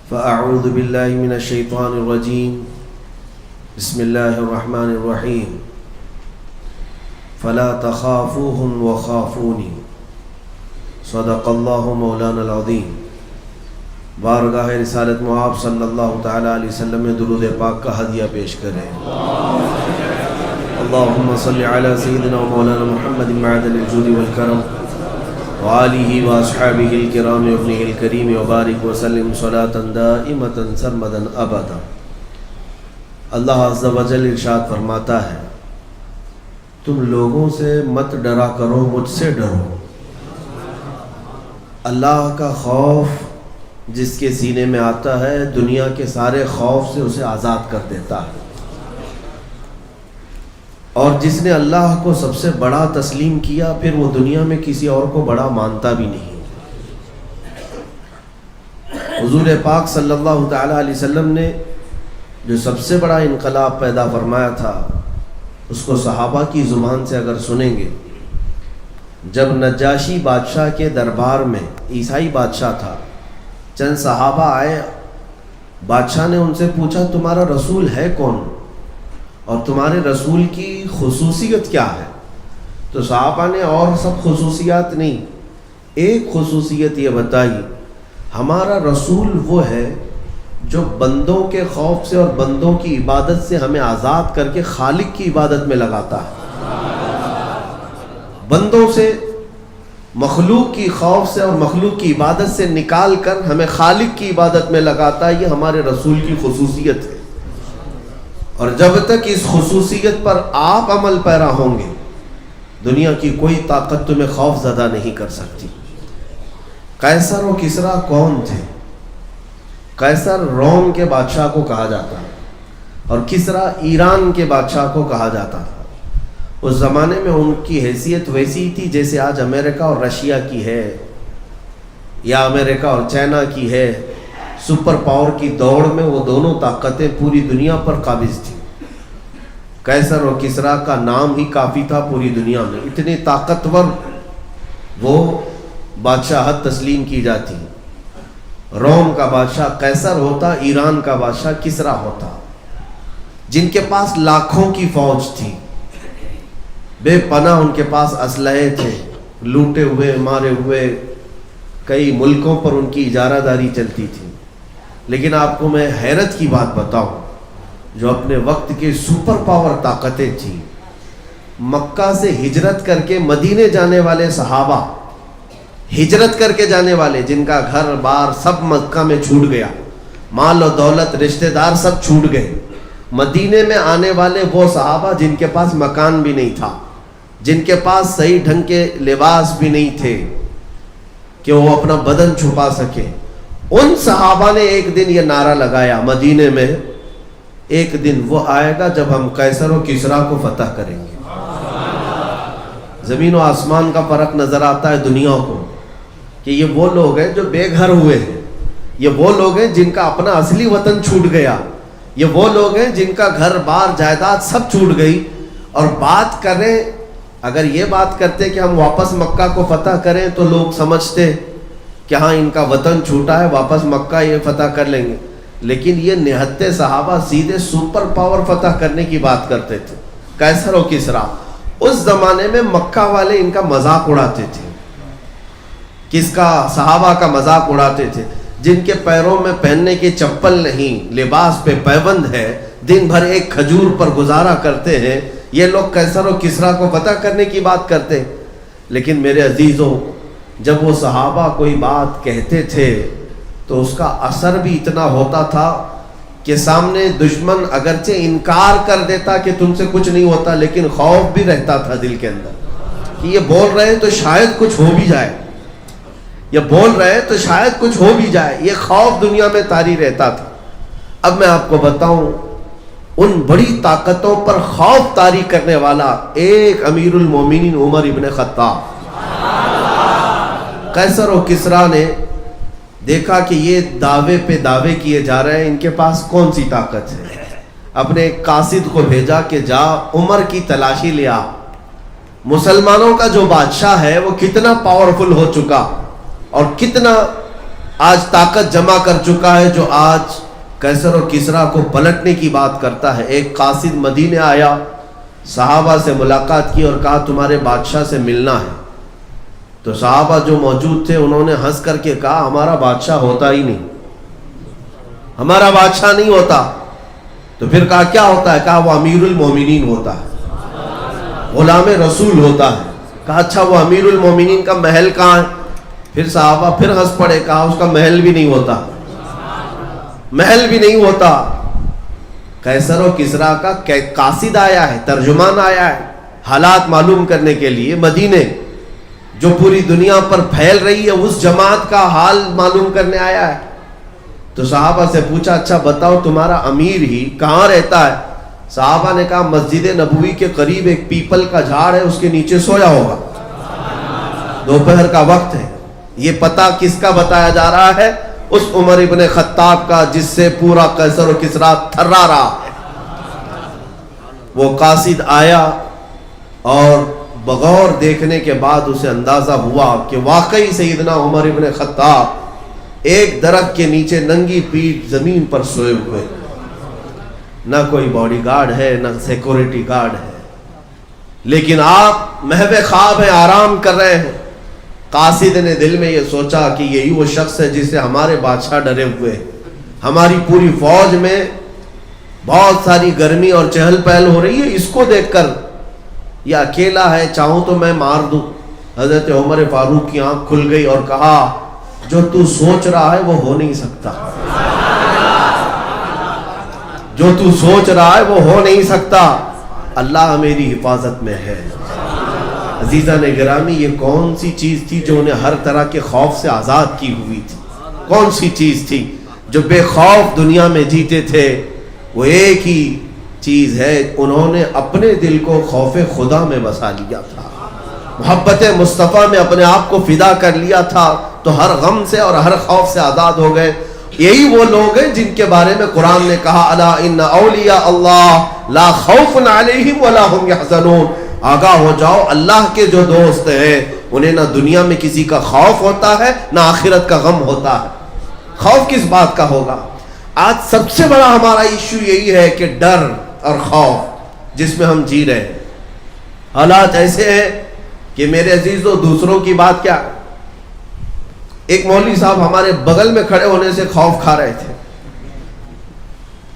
فأعوذ بالله من الشيطان الرجيم بسم الله الرحمن الرحيم فلا تخافوهم وخافوني صدق الله مولانا العظيم. بارگاہ رسالت معاب صلی اللہ تعالی علیہ وسلم میں درود پاک کا ہدیہ پیش کریں. اللہم صلی علی سیدنا و مولانا محمد معدن الجود والکرم وآلہ واصحابہ الکرام وابنہ الکریم وبارک وسلم صلاة دائمتا سرمدا ابدا. اللہ عز و جل ارشاد فرماتا ہے، تم لوگوں سے مت ڈرا کرو، مجھ سے ڈرو. اللہ کا خوف جس کے سینے میں آتا ہے دنیا کے سارے خوف سے اسے آزاد کر دیتا ہے، اور جس نے اللہ کو سب سے بڑا تسلیم کیا پھر وہ دنیا میں کسی اور کو بڑا مانتا بھی نہیں. حضور پاک صلی اللہ تعالی علیہ وسلم نے جو سب سے بڑا انقلاب پیدا فرمایا تھا اس کو صحابہ کی زبان سے اگر سنیں گے. جب نجاشی بادشاہ کے دربار میں، عیسائی بادشاہ تھا، چند صحابہ آئے، بادشاہ نے ان سے پوچھا تمہارا رسول ہے کون اور تمہارے رسول کی خصوصیت کیا ہے؟ تو صحابہ نے اور سب خصوصیات نہیں، ایک خصوصیت یہ بتائی، ہمارا رسول وہ ہے جو بندوں کے خوف سے اور بندوں کی عبادت سے ہمیں آزاد کر کے خالق کی عبادت میں لگاتا ہے. بندوں سے، مخلوق کی خوف سے اور مخلوق کی عبادت سے نکال کر ہمیں خالق کی عبادت میں لگاتا ہے. یہ ہمارے رسول کی خصوصیت ہے، اور جب تک اس خصوصیت پر آپ عمل پیرا ہوں گے دنیا کی کوئی طاقت تمہیں خوف زدہ نہیں کر سکتی. قیصر و کسریٰ کون تھے؟ قیصر روم کے بادشاہ کو کہا جاتا ہے اور کسریٰ ایران کے بادشاہ کو کہا جاتا تھا. اس زمانے میں ان کی حیثیت ویسی تھی جیسے آج امریکہ اور رشیا کی ہے، یا امریکہ اور چائنا کی ہے. سپر پاور کی دوڑ میں وہ دونوں طاقتیں پوری دنیا پر قابض تھیں. قیصر اور کسریٰ کا نام ہی کافی تھا پوری دنیا میں، اتنے طاقتور وہ بادشاہت تسلیم کی جاتی. روم کا بادشاہ قیصر ہوتا، ایران کا بادشاہ کسریٰ ہوتا، جن کے پاس لاکھوں کی فوج تھی، بے پناہ ان کے پاس اسلحے تھے، لوٹے ہوئے مارے ہوئے کئی ملکوں پر ان کی اجارہ داری چلتی تھی. لیکن آپ کو میں حیرت کی بات بتاؤں، جو اپنے وقت کے سپر پاور طاقتیں تھیں، مکہ سے ہجرت کر کے مدینے جانے والے صحابہ، ہجرت کر کے جانے والے جن کا گھر بار سب مکہ میں چھوٹ گیا، مال و دولت رشتہ دار سب چھوٹ گئے، مدینے میں آنے والے وہ صحابہ جن کے پاس مکان بھی نہیں تھا، جن کے پاس صحیح ڈھنگ کے لباس بھی نہیں تھے کہ وہ اپنا بدن چھپا سکے، ان صحابہ نے ایک دن یہ نعرہ لگایا مدینے میں، ایک دن وہ آئے گا جب ہم قیصر و کسریٰ کو فتح کریں گے. زمین و آسمان کا فرق نظر آتا ہے دنیا کو کہ یہ وہ لوگ ہیں جو بے گھر ہوئے ہیں، یہ وہ لوگ ہیں جن کا اپنا اصلی وطن چھوٹ گیا، یہ وہ لوگ ہیں جن کا گھر بار جائیداد سب چھوٹ گئی. اور بات کریں، اگر یہ بات کرتے کہ ہم واپس مکہ کو فتح کریں تو لوگ سمجھتے کہ ہاں ان کا وطن چھوٹا ہے، واپس مکہ یہ فتح کر لیں گے. لیکن یہ نہتے صحابہ سیدھے سپر پاور فتح کرنے کی بات کرتے تھے. قیصر و کسریٰ اس زمانے میں مکہ والے ان کا مذاق اڑاتے تھے. کس کا؟ صحابہ کا مذاق اڑاتے تھے. جن کے پیروں میں پہننے کی چپل نہیں، لباس پہ پیبند ہے، دن بھر ایک کھجور پر گزارا کرتے ہیں، یہ لوگ قیصر و کسریٰ کو فتح کرنے کی بات کرتے. لیکن میرے عزیزوں، جب وہ صحابہ کوئی بات کہتے تھے تو اس کا اثر بھی اتنا ہوتا تھا کہ سامنے دشمن اگرچہ انکار کر دیتا کہ تم سے کچھ نہیں ہوتا، لیکن خوف بھی رہتا تھا دل کے اندر کہ یہ بول رہے ہیں تو شاید کچھ ہو بھی جائے، یہ بول رہے ہیں تو شاید کچھ ہو بھی جائے. یہ خوف دنیا میں طاری رہتا تھا. اب میں آپ کو بتاؤں، ان بڑی طاقتوں پر خوف طاری کرنے والا ایک امیر المومنین عمر ابن خطاب. قیصر و کسریٰ نے دیکھا کہ یہ دعوے پہ دعوے کیے جا رہے ہیں، ان کے پاس کون سی طاقت ہے. اپنے ایک قاصد کو بھیجا کہ جا عمر کی تلاشی لیا، مسلمانوں کا جو بادشاہ ہے وہ کتنا پاورفل ہو چکا اور کتنا آج طاقت جمع کر چکا ہے جو آج قیصر و کسریٰ کو پلٹنے کی بات کرتا ہے۔ ایک قاصد مدینے آیا، صحابہ سے ملاقات کی اور کہا تمہارے بادشاہ سے ملنا ہے۔ تو صحابہ جو موجود تھے انہوں نے ہنس کر کے کہا ہمارا بادشاہ ہوتا ہی نہیں، ہمارا بادشاہ نہیں ہوتا۔ تو پھر کہا کیا ہوتا ہے؟ کہا وہ امیر المومنین ہوتا ہے، غلام رسول ہوتا ہے۔ کہا اچھا وہ امیر المومنین کا محل کہاں ہے؟ پھر صحابہ پھر ہنس پڑے، کہا اس کا محل بھی نہیں ہوتا، محل بھی نہیں ہوتا۔ قیصر و کسریٰ کا قاصد آیا ہے، ترجمان آیا ہے حالات معلوم کرنے کے لیے، مدینے جو پوری دنیا پر پھیل رہی ہے اس جماعت کا حال معلوم کرنے آیا ہے۔ تو صحابہ سے پوچھا اچھا بتاؤ تمہارا امیر ہی کہاں رہتا ہے؟ صحابہ نے کہا مسجد نبوی کے قریب ایک پیپل کا جھاڑ ہے، اس کے نیچے سویا ہوگا، دوپہر کا وقت ہے۔ یہ پتہ کس کا بتایا جا رہا ہے؟ اس عمر ابن خطاب کا جس سے پورا قیصر و کسریٰ تھرا رہا ہے۔ وہ قاصد آیا اور بغور دیکھنے کے بعد اسے اندازہ ہوا کہ واقعی سیدنا عمر ابن خطاب ایک درخت کے نیچے ننگی پیٹھ زمین پر سوئے ہوئے، نہ کوئی باڈی گارڈ ہے نہ سیکورٹی گارڈ ہے، لیکن آپ محو خواب ہیں، آرام کر رہے ہیں۔ قاصد نے دل میں یہ سوچا کہ یہی وہ شخص ہے جس سے ہمارے بادشاہ ڈرے ہوئے ہیں، ہماری پوری فوج میں بہت ساری گرمی اور چہل پہل ہو رہی ہے، اس کو دیکھ کر یہ اکیلا ہے، چاہوں تو میں مار دوں۔ حضرت عمر فاروق کی آنکھ کھل گئی اور کہا جو تو سوچ رہا ہے وہ ہو نہیں سکتا، جو تو سوچ رہا ہے وہ ہو نہیں سکتا، اللہ میری حفاظت میں ہے۔ عزیزان گرامی، یہ کون سی چیز تھی جو انہیں ہر طرح کے خوف سے آزاد کی ہوئی تھی؟ کون سی چیز تھی جو بے خوف دنیا میں جیتے تھے؟ وہ ایک ہی چیز ہے، انہوں نے اپنے دل کو خوف خدا میں بسا لیا تھا، محبت مصطفیٰ میں اپنے آپ کو فدا کر لیا تھا، تو ہر غم سے اور ہر خوف سے آزاد ہو گئے۔ یہی وہ لوگ ہیں جن کے بارے میں قرآن نے کہا الا ان اولیاء اللہ لا خوف علیہم ولا هم يحزنون، آگاہ ہو جاؤ اللہ کے جو دوست ہیں انہیں نہ دنیا میں کسی کا خوف ہوتا ہے نہ آخرت کا غم ہوتا ہے۔ خوف کس بات کا ہوگا؟ آج سب سے بڑا ہمارا ایشو یہی ہے کہ ڈر اور خوف جس میں ہم جی رہے ہیں۔ حالات ایسے ہیں کہ میرے عزیزو دوسروں کی بات کیا، ایک مولوی صاحب ہمارے بغل میں کھڑے ہونے سے خوف کھا رہے تھے۔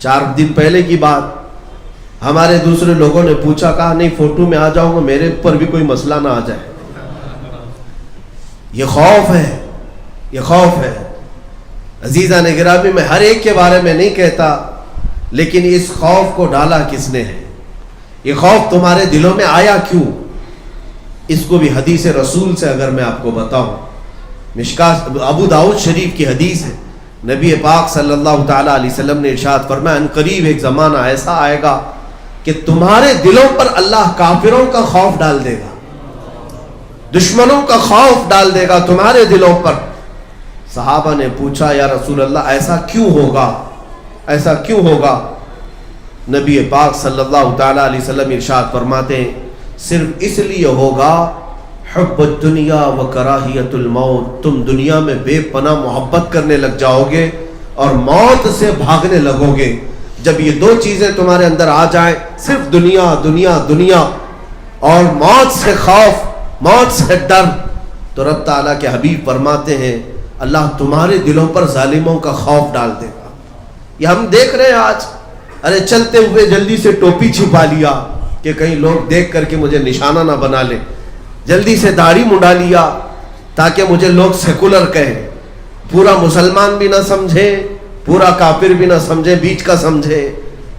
4 دن پہلے کی بات، ہمارے دوسرے لوگوں نے پوچھا، کہا نہیں فوٹو میں آ جاؤں گا، میرے پر بھی کوئی مسئلہ نہ آ جائے۔ یہ خوف ہے، یہ خوف ہے۔ عزیزان گرامی، میں ہر ایک کے بارے میں نہیں کہتا، لیکن اس خوف کو ڈالا کس نے ہے؟ یہ خوف تمہارے دلوں میں آیا کیوں؟ اس کو بھی حدیث رسول سے اگر میں آپ کو بتاؤں، مشکات ابو داؤد شریف کی حدیث ہے، نبی پاک صلی اللہ تعالیٰ علیہ وسلم نے ارشاد فرمایا ان قریب ایک زمانہ ایسا آئے گا کہ تمہارے دلوں پر اللہ کافروں کا خوف ڈال دے گا، دشمنوں کا خوف ڈال دے گا تمہارے دلوں پر۔ صحابہ نے پوچھا یا رسول اللہ ایسا کیوں ہوگا، ایسا کیوں ہوگا؟ نبی پاک صلی اللہ تعالیٰ علیہ وسلم ارشاد فرماتے ہیں صرف اس لیے ہوگا حب الدنیا و کراہیت الموت، تم دنیا میں بے پناہ محبت کرنے لگ جاؤ گے اور موت سے بھاگنے لگو گے۔ جب یہ 2 چیزیں تمہارے اندر آ جائیں، صرف دنیا دنیا دنیا اور موت سے خوف، موت سے ڈر، تو رب تعالیٰ کے حبیب فرماتے ہیں اللہ تمہارے دلوں پر ظالموں کا خوف ڈال دے گا۔ یہ ہم دیکھ رہے ہیں آج، ارے چلتے ہوئے جلدی سے ٹوپی چھپا لیا کہ کہیں لوگ دیکھ کر کے مجھے نشانہ نہ بنا لیں، جلدی سے داڑھی منڈا لیا تاکہ مجھے لوگ سیکولر کہیں، پورا مسلمان بھی نہ سمجھے پورا کافر بھی نہ سمجھے، بیچ کا سمجھے۔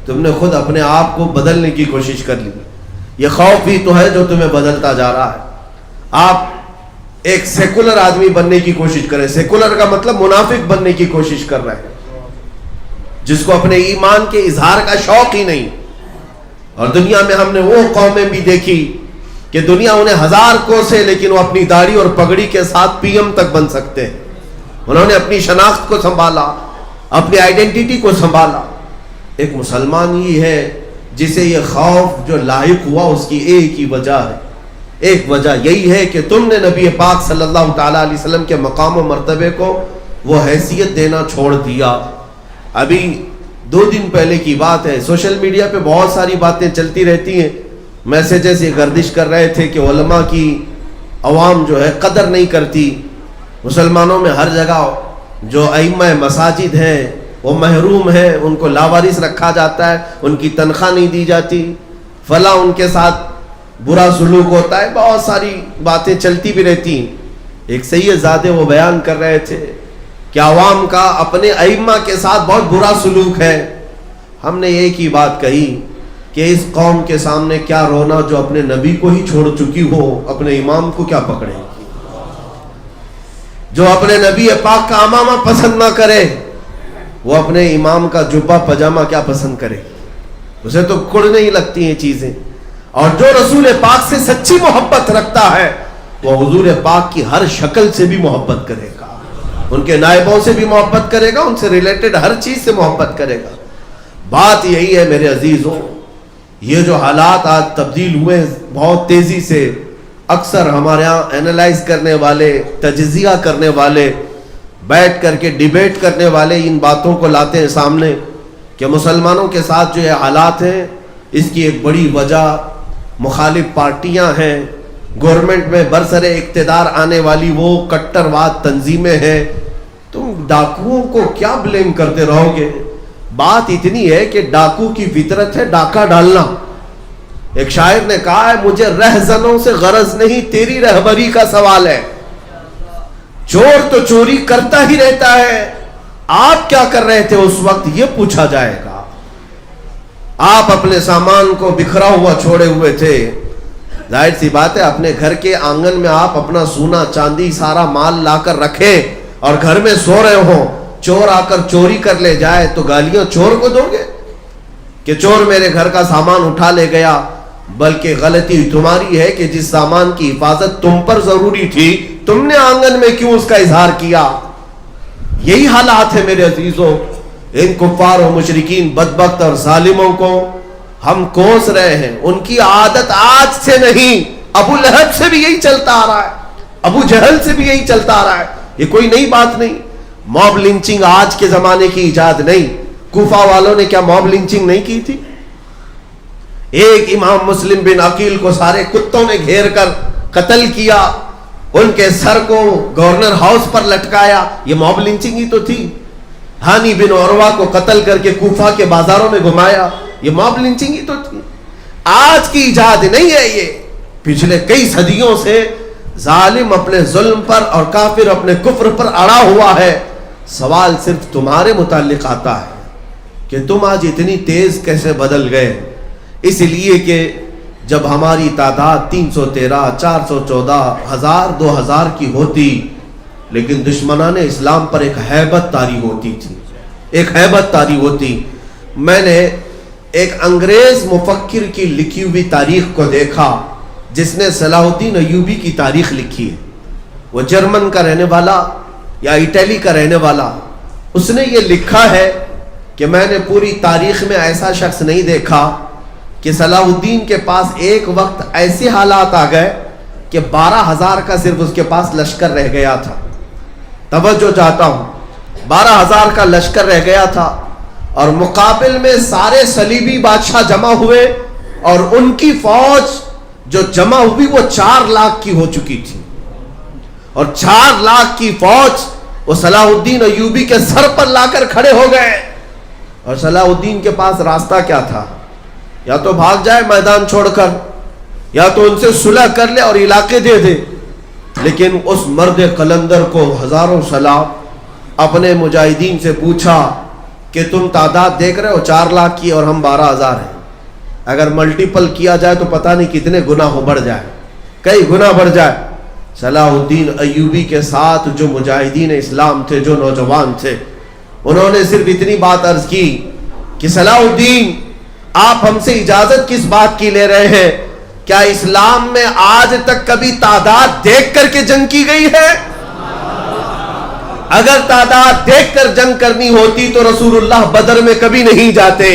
تم نے خود اپنے آپ کو بدلنے کی کوشش کر لی۔ یہ خوف بھی تو ہے جو تمہیں بدلتا جا رہا ہے۔ آپ ایک سیکولر آدمی بننے کی کوشش کریں، سیکولر کا مطلب منافق بننے کی کوشش کر رہے ہیں، جس کو اپنے ایمان کے اظہار کا شوق ہی نہیں۔ اور دنیا میں ہم نے وہ قومیں بھی دیکھی کہ دنیا انہیں 1000 کوسے لیکن وہ اپنی داڑھی اور پگڑی کے ساتھ پی ایم تک بن سکتے ہیں۔ انہوں نے اپنی شناخت کو سنبھالا، اپنی آئیڈینٹیٹی کو سنبھالا۔ ایک مسلمان ہی ہے جسے یہ خوف جو لاحق ہوا اس کی ایک ہی وجہ ہے، ایک وجہ یہی ہے کہ تم نے نبی پاک صلی اللہ تعالیٰ علیہ وسلم کے مقام و مرتبے کو وہ حیثیت دینا چھوڑ دیا. ابھی 2 دن پہلے کی بات ہے, سوشل میڈیا پہ بہت ساری باتیں چلتی رہتی ہیں, میسیجز یہ گردش کر رہے تھے کہ علماء کی عوام جو ہے قدر نہیں کرتی, مسلمانوں میں ہر جگہ جو ائمہ مساجد ہیں وہ محروم ہیں, ان کو لاوارث رکھا جاتا ہے, ان کی تنخواہ نہیں دی جاتی, فلاں ان کے ساتھ برا سلوک ہوتا ہے, بہت ساری باتیں چلتی بھی رہتی ہیں. ایک سید زادے وہ بیان کر رہے تھے کہ عوام کا اپنے ائمہ کے ساتھ بہت برا سلوک ہے. ہم نے ایک ہی بات کہی کہ اس قوم کے سامنے کیا رونا جو اپنے نبی کو ہی چھوڑ چکی ہو, اپنے امام کو کیا پکڑے گی؟ جو اپنے نبی پاک کا امامہ پسند نہ کرے وہ اپنے امام کا جبہ پجامہ کیا پسند کرے؟ اسے تو کڑنے ہی لگتی ہیں چیزیں. اور جو رسول پاک سے سچی محبت رکھتا ہے وہ حضور پاک کی ہر شکل سے بھی محبت کرے گا, ان کے نائبوں سے بھی محبت کرے گا, ان سے ریلیٹڈ ہر چیز سے محبت کرے گا. بات یہی ہے میرے عزیزوں, یہ جو حالات آج تبدیل ہوئے بہت تیزی سے, اکثر ہمارے ہاں اینالائز کرنے والے, تجزیہ کرنے والے, بیٹھ کر کے ڈیبیٹ کرنے والے ان باتوں کو لاتے ہیں سامنے کہ مسلمانوں کے ساتھ جو یہ حالات ہیں اس کی ایک بڑی وجہ مخالف پارٹیاں ہیں, گورنمنٹ میں برسر اقتدار آنے والی وہ کٹرواد تنظیمیں ہیں. تم ڈاکوؤں کو کیا بلیم کرتے رہو گے؟ بات اتنی ہے کہ ڈاکو کی فطرت ہے ڈاکہ ڈالنا. ایک شاعر نے کہا ہے مجھے رہزنوں سے غرض نہیں, تیری رہبری کا سوال ہے. چور تو چوری کرتا ہی رہتا ہے, آپ کیا کر رہے تھے اس وقت یہ پوچھا جائے گا. آپ اپنے سامان کو بکھرا ہوا چھوڑے ہوئے تھے, ظاہر سی بات ہے اپنے گھر کے آنگن میں آپ اپنا سونا چاندی سارا مال لا کر رکھیں اور گھر میں سو رہے ہوں, چور آ کر چوری کر لے جائے تو گالیاں چور کو دو گے کہ چور میرے گھر کا سامان اٹھا لے گیا؟ بلکہ غلطی تمہاری ہے کہ جس سامان کی حفاظت تم پر ضروری تھی تم نے آنگن میں کیوں اس کا اظہار کیا؟ یہی حالات ہے میرے عزیزوں. ان کفار و مشرکین بدبخت اور ظالموں کو ہم کوس رہے ہیں, ان کی عادت آج سے نہیں, ابو لہب سے بھی یہی چلتا آ رہا ہے, ابو جہل سے بھی یہی چلتا آ رہا ہے, یہ کوئی نئی بات نہیں. موب لنچنگ آج کے زمانے کی ایجاد نہیں, کوفہ والوں نے کیا موب لنچنگ نہیں کی تھی؟ ایک امام مسلم بن عقیل کو سارے کتوں نے گھیر کر قتل کیا, ان کے سر کو گورنر ہاؤس پر لٹکایا, یہ موب لنچنگ ہی تو تھی. ہانی بن عروہ کو قتل کر کے کوفہ کے بازاروں میں گھمایا, یہ موب لنچنگ ہی تو تھی. آج کی ایجاد نہیں ہے, یہ پچھلے کئی صدیوں سے ظالم اپنے ظلم پر اور کافر اپنے کفر پر اڑا ہوا ہے. سوال صرف تمہارے متعلق آتا ہے کہ تم آج اتنی تیز کیسے بدل گئے. اس لیے کہ جب ہماری تعداد 313, 414, 1000, 2000 کی ہوتی لیکن دشمنان اسلام پر ایک ہیبت طاری ہوتی تھی, ایک ہیبت طاری ہوتی. میں نے ایک انگریز مفکر کی لکھی ہوئی تاریخ کو دیکھا جس نے صلاح الدین ایوبی کی تاریخ لکھی ہے. وہ جرمن کا رہنے والا یا اٹلی کا رہنے والا, اس نے یہ لکھا ہے کہ میں نے پوری تاریخ میں ایسا شخص نہیں دیکھا کہ صلاح الدین کے پاس ایک وقت ایسے حالات آ گئے کہ 12,000 کا صرف اس کے پاس لشکر رہ گیا تھا. توجہ چاہتا ہوں, 12,000 کا لشکر رہ گیا تھا اور مقابل میں سارے صلیبی بادشاہ جمع ہوئے اور ان کی فوج جو جمع ہوئی وہ 4 لاکھ کی ہو چکی تھی. اور 4 لاکھ کی فوج وہ صلاح الدین ایوبی کے سر پر لا کر کھڑے ہو گئے. اور صلاح الدین کے پاس راستہ کیا تھا؟ یا تو بھاگ جائے میدان چھوڑ کر, یا تو ان سے صلح کر لے اور علاقے دے دے. لیکن اس مرد قلندر کو ہزاروں سلام اپنے مجاہدین سے پوچھا کہ تم تعداد دیکھ رہے ہو 4 لاکھ کی اور ہم 12,000 ہیں, اگر ملٹیپل کیا جائے تو پتہ نہیں کتنے گنا ہو بڑھ جائے, کئی گنا بڑھ جائے. صلاح الدین ایوبی کے ساتھ جو مجاہدین اسلام تھے, جو نوجوان تھے, انہوں نے صرف اتنی بات عرض کی کہ صلاح الدین آپ ہم سے اجازت کس بات کی لے رہے ہیں؟ کیا اسلام میں آج تک کبھی تعداد دیکھ کر کے جنگ کی گئی ہے؟ اگر تعداد دیکھ کر جنگ کرنی ہوتی تو رسول اللہ بدر میں کبھی نہیں جاتے.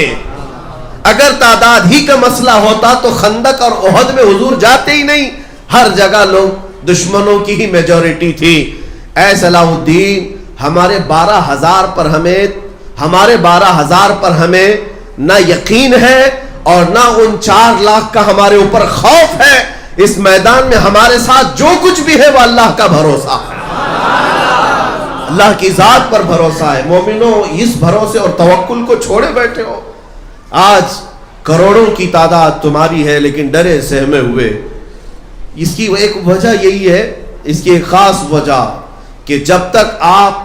اگر تعداد ہی کا مسئلہ ہوتا تو خندق اور احد میں حضور جاتے ہی نہیں, ہر جگہ لوگ دشمنوں کی ہی میجورٹی تھی. اے صلاح الدین, ہمارے 12,000 پر ہمیں نہ یقین ہے اور نہ ان 4 لاکھ کا ہمارے اوپر خوف ہے. اس میدان میں ہمارے ساتھ جو کچھ بھی ہے وہ اللہ کا بھروسہ ہے, اللہ کی ذات پر بھروسہ ہے. مومنوں, اس بھروسے اور توکل کو چھوڑے بیٹھے ہو. آج کروڑوں کی تعداد تمہاری ہے لیکن ڈرے سہمے ہوئے. اس کی ایک وجہ یہی ہے, اس کی ایک خاص وجہ کہ جب تک آپ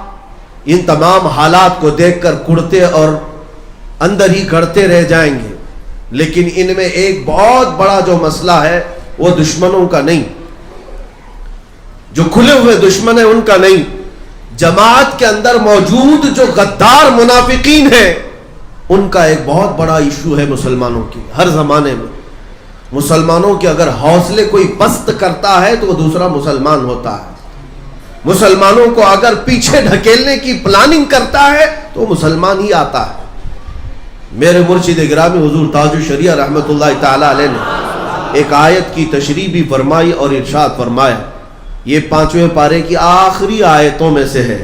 ان تمام حالات کو دیکھ کر کڑتے اور اندر ہی گڑتے رہ جائیں گے, لیکن ان میں ایک بہت بڑا جو مسئلہ ہے وہ دشمنوں کا نہیں, جو کھلے ہوئے دشمن ہیں ان کا نہیں, جماعت کے اندر موجود جو غدار منافقین ہیں ان کا ایک بہت بڑا ایشو ہے مسلمانوں کی. ہر زمانے میں مسلمانوں کے اگر حوصلے کوئی پست کرتا ہے تو وہ دوسرا مسلمان ہوتا ہے. مسلمانوں کو اگر پیچھے ڈھکیلنے کی پلاننگ کرتا ہے تو مسلمان ہی آتا ہے. میرے مرشد گرامی حضور تاج الشریعہ رحمت اللہ تعالی علیہ نے ایک آیت کی تشریح بھی فرمائی اور ارشاد فرمایا. یہ 5ویں پارے کی آخری آیتوں میں سے ہے.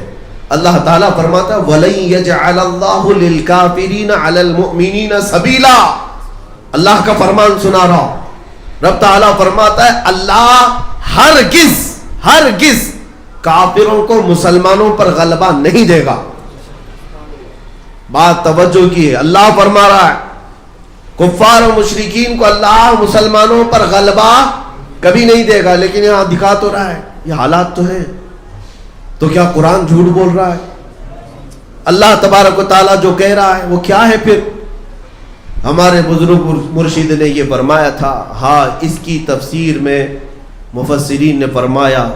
اللہ تعالیٰ فرماتا وَلَن يَجْعَلَ اللَّهُ لِلْكَافِرِينَ عَلَى الْمُؤْمِنِينَ سَبِيلًا. اللہ کا فرمان سنا رہا ہوں. رب تعالیٰ فرماتا ہے اللہ ہرگز کافروں کو مسلمانوں پر غلبہ نہیں دے گا. بات توجہ کی ہے, اللہ فرما رہا ہے کفار و مشرکین کو اللہ مسلمانوں پر غلبہ کبھی نہیں دے گا. لیکن یہاں دکھا تو رہا ہے, یہ حالات تو ہیں, تو کیا قرآن جھوٹ بول رہا ہے؟ اللہ تبارک و تعالیٰ جو کہہ رہا ہے وہ کیا ہے پھر؟ ہمارے بزرگ مرشد نے یہ فرمایا تھا. ہاں, اس کی تفسیر میں مفسرین نے فرمایا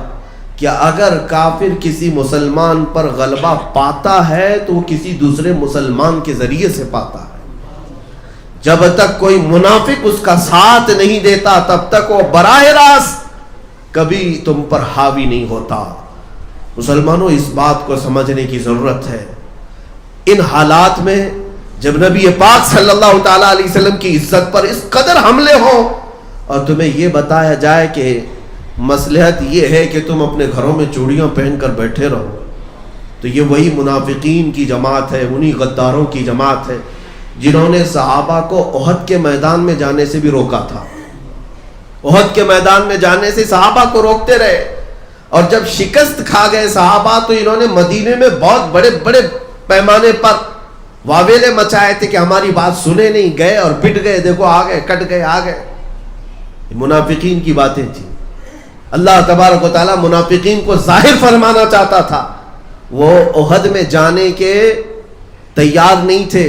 کہ اگر کافر کسی مسلمان پر غلبہ پاتا ہے تو وہ کسی دوسرے مسلمان کے ذریعے سے پاتا ہے. جب تک کوئی منافق اس کا ساتھ نہیں دیتا تب تک وہ براہ راست کبھی تم پر حاوی نہیں ہوتا. مسلمانوں, اس بات کو سمجھنے کی ضرورت ہے. ان حالات میں جب نبی پاک صلی اللہ تعالیٰ علیہ وسلم کی عزت پر اس قدر حملے ہوں اور تمہیں یہ بتایا جائے کہ مصلحت یہ ہے کہ تم اپنے گھروں میں چوڑیاں پہن کر بیٹھے رہو, تو یہ وہی منافقین کی جماعت ہے, انہی غداروں کی جماعت ہے جنہوں نے صحابہ کو احد کے میدان میں جانے سے بھی روکا تھا. احد کے میدان میں جانے سے صحابہ کو روکتے رہے, اور جب شکست کھا گئے صحابہ تو انہوں نے مدینے میں بہت بڑے بڑے پیمانے پر واویلے مچائے تھے کہ ہماری بات سنے نہیں, گئے اور پٹ گئے, دیکھو آ گئے, کٹ گئے, آ گئے. منافقین کی باتیں تھیں. اللہ تبارک و تعالیٰ منافقین کو ظاہر فرمانا چاہتا تھا. وہ احد میں جانے کے تیار نہیں تھے.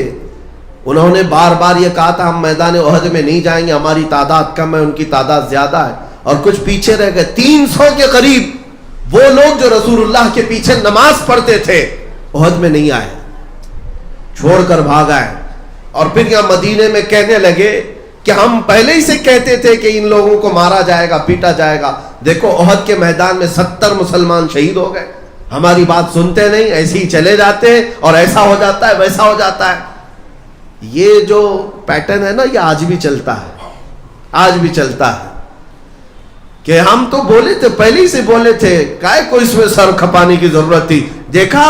انہوں نے بار بار یہ کہا تھا ہم میدان احد میں نہیں جائیں گے, ہماری تعداد کم ہے, ان کی تعداد زیادہ ہے, اور کچھ پیچھے رہ گئے. 300 کے قریب وہ لوگ جو رسول اللہ کے پیچھے نماز پڑھتے تھے احد میں نہیں آئے, چھوڑ کر بھاگ آئے. اور پھر یہاں مدینے میں کہنے لگے کہ ہم پہلے ہی سے کہتے تھے کہ ان لوگوں کو مارا جائے گا, پیٹا جائے گا. دیکھو احد کے میدان میں 70 مسلمان شہید ہو گئے, ہماری بات سنتے نہیں, ایسے ہی چلے جاتے اور ایسا ہو جاتا ہے ویسا ہو جاتا ہے. یہ جو پیٹرن ہے نا, یہ آج بھی چلتا ہے, آج بھی چلتا ہے کہ ہم تو بولے تھے, پہلے ہی سے بولے تھے, کائے کو اس میں سر کھپانے کی ضرورت تھی, دیکھا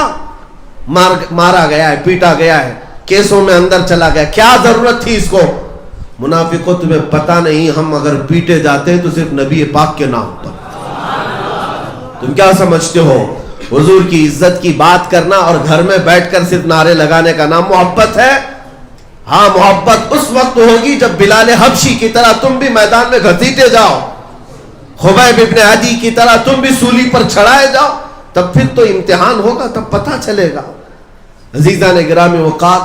مارا گیا ہے, پیٹا گیا ہے, کیسوں میں اندر چلا گیا, کیا ضرورت تھی اس کو. منافقوں تمہیں پتہ نہیں, ہم اگر پیٹے جاتے تو صرف نبی پاک کے نام پر. تم کیا سمجھتے ہو حضور کی عزت کی بات کرنا اور گھر میں بیٹھ کر صرف نعرے لگانے کا نام محبت ہے؟ ہاں, محبت اس وقت ہوگی جب بلال حبشی کی طرح تم بھی میدان میں گھسیٹے جاؤ, خبیب ابن عدی کی طرح تم بھی سولی پر چڑھائے جاؤ, تب پھر تو امتحان ہوگا, تب پتہ چلے گا. عزیزان گرامی وقار,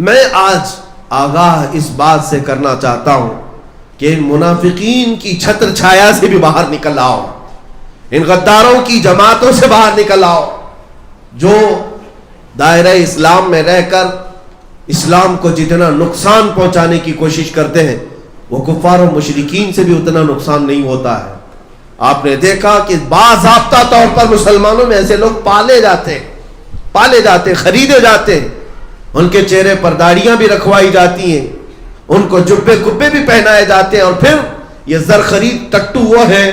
میں آج آگاہ اس بات سے کرنا چاہتا ہوں کہ ان منافقین کی چھتر چھایا سے بھی باہر نکل آؤ, ان غداروں کی جماعتوں سے باہر نکل آؤ جو دائرہ اسلام میں رہ کر اسلام کو جتنا نقصان پہنچانے کی کوشش کرتے ہیں وہ کفار و مشرکین سے بھی اتنا نقصان نہیں ہوتا ہے. آپ نے دیکھا کہ باضابطہ طور پر مسلمانوں میں ایسے لوگ پالے جاتے, خریدے جاتے ہیں, ان کے چہرے پر داڑیاں بھی رکھوائی جاتی ہیں, ان کو جبے کبے بھی پہنائے جاتے ہیں, اور پھر یہ زر خرید ٹٹو وہ ہیں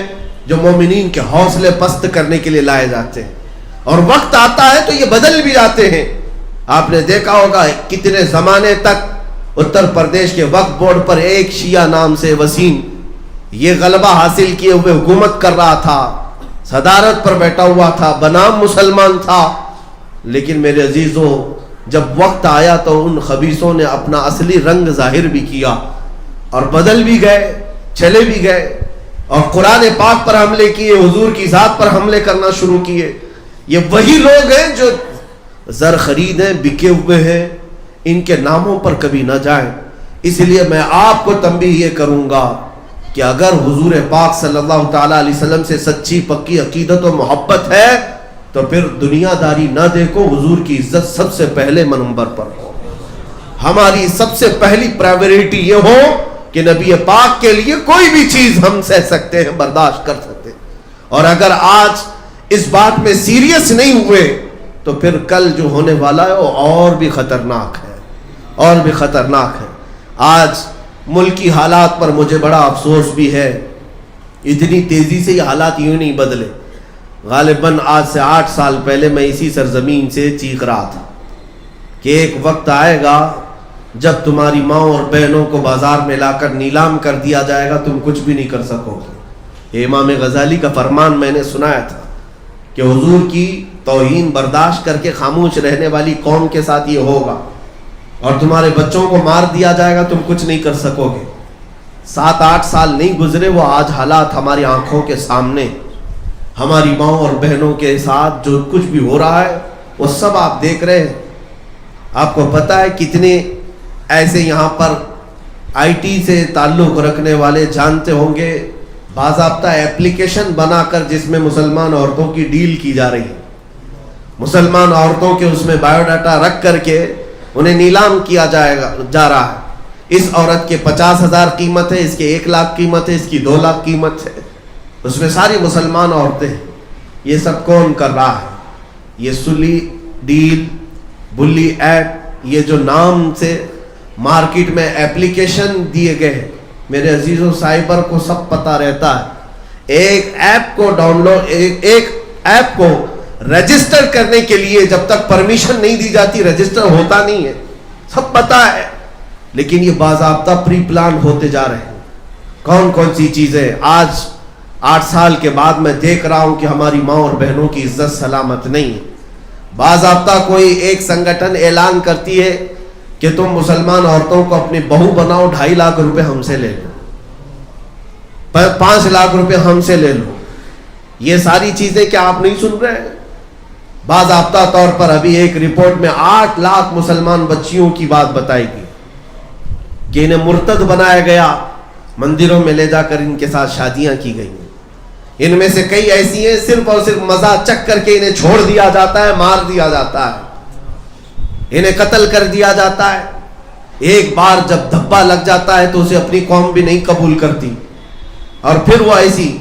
جو مومنین کے حوصلے پست کرنے کے لیے لائے جاتے ہیں. اور وقت آتا ہے تو یہ بدل بھی جاتے ہیں. آپ نے دیکھا ہوگا کتنے زمانے تک اتر پردیش کے وقف بورڈ پر ایک شیعہ نام سے وسیم یہ غلبہ حاصل کیے ہوئے حکومت کر رہا تھا, صدارت پر بیٹھا ہوا تھا, بنام مسلمان تھا. لیکن میرے عزیزوں, جب وقت آیا تو ان خبیثوں نے اپنا اصلی رنگ ظاہر بھی کیا اور بدل بھی گئے, چلے بھی گئے, اور قرآن پاک پر حملے کیے, حضور کی ذات پر حملے کرنا شروع کیے. یہ وہی لوگ ہیں جو زر خرید ہیں, بکے ہوئے ہیں, ان کے ناموں پر کبھی نہ جائیں. اس لیے میں آپ کو تنبیہ یہ کروں گا کہ اگر حضور پاک صلی اللہ تعالی علیہ وسلم سے سچی پکی عقیدت و محبت ہے تو پھر دنیا داری نہ دیکھو, حضور کی عزت سب سے پہلے نمبر پر ہو. ہماری سب سے پہلی پرائیورٹی یہ ہو کہ نبی پاک کے لیے کوئی بھی چیز ہم سہ سکتے ہیں, برداشت کر سکتے ہیں. اور اگر آج اس بات میں سیریس نہیں ہوئے تو پھر کل جو ہونے والا ہے وہ اور بھی خطرناک ہے, اور بھی خطرناک ہے. آج ملکی حالات پر مجھے بڑا افسوس بھی ہے, اتنی تیزی سے یہ حالات یوں نہیں بدلے. غالباً آج سے 8 سال پہلے میں اسی سرزمین سے چیخ رہا تھا کہ ایک وقت آئے گا جب تمہاری ماں اور بہنوں کو بازار میں لا کر نیلام کر دیا جائے گا, تم کچھ بھی نہیں کر سکو گے. امام غزالی کا فرمان میں نے سنایا تھا کہ حضور کی توہین برداشت کر کے خاموش رہنے والی قوم کے ساتھ یہ ہوگا, اور تمہارے بچوں کو مار دیا جائے گا, تم کچھ نہیں کر سکو گے. 7-8 سال نہیں گزرے, وہ آج حالات ہماری آنکھوں کے سامنے, ہماری ماں اور بہنوں کے ساتھ جو کچھ بھی ہو رہا ہے وہ سب آپ دیکھ رہے ہیں. آپ کو پتہ ہے کتنے ایسے یہاں پر آئی ٹی سے تعلق رکھنے والے جانتے ہوں گے باضابطہ ایپلیکیشن بنا کر جس میں مسلمان عورتوں کی ڈیل کی جا رہی ہے, مسلمان عورتوں کے اس میں بایو ڈاٹا رکھ کر کے انہیں نیلام کیا جا رہا ہے. اس عورت کے 50,000 قیمت ہے, اس کے 1 لاکھ قیمت ہے, اس کی 2 لاکھ قیمت ہے, اس میں ساری مسلمان عورتیں ہیں. یہ سب کون کر رہا ہے؟ یہ سلی ڈیل بلی ایپ, یہ جو نام سے مارکیٹ میں ایپلیکیشن دیے گئے ہیں. میرے عزیزوں, سائبر کو سب پتہ رہتا ہے. ایک ایپ کو ڈاؤن لوڈ, ایک ایپ کو رجسٹر کرنے کے لیے جب تک پرمیشن نہیں دی جاتی رجسٹر ہوتا نہیں ہے, سب پتہ ہے. لیکن یہ باضابطہ پری پلان ہوتے جا رہے ہیں. کون کون سی چیزیں آج 8 سال کے بعد میں دیکھ رہا ہوں کہ ہماری ماں اور بہنوں کی عزت سلامت نہیں ہے. باضابطہ کوئی ایک سنگٹھن اعلان کرتی ہے کہ تم مسلمان عورتوں کو اپنی بہو بناؤ, 2.5 لاکھ روپے ہم سے لے لو, 5 لاکھ روپے ہم سے لے لو. یہ ساری چیزیں کیا آپ نہیں سن رہے ہیں؟ باضابطہ طور پر ابھی ایک رپورٹ میں 8 لاکھ مسلمان بچیوں کی بات بتائی گئی کہ انہیں مرتد بنایا گیا, مندروں میں لے جا کر ان کے ساتھ شادیاں کی گئی. ان میں سے کئی ایسی ہیں صرف اور صرف مزہ چک کر کے انہیں چھوڑ دیا جاتا ہے, مار دیا جاتا ہے, انہیں قتل کر دیا جاتا ہے. ایک بار جب دھبا لگ جاتا ہے تو اسے اپنی قوم بھی نہیں قبول کرتی, اور پھر وہ ایسی.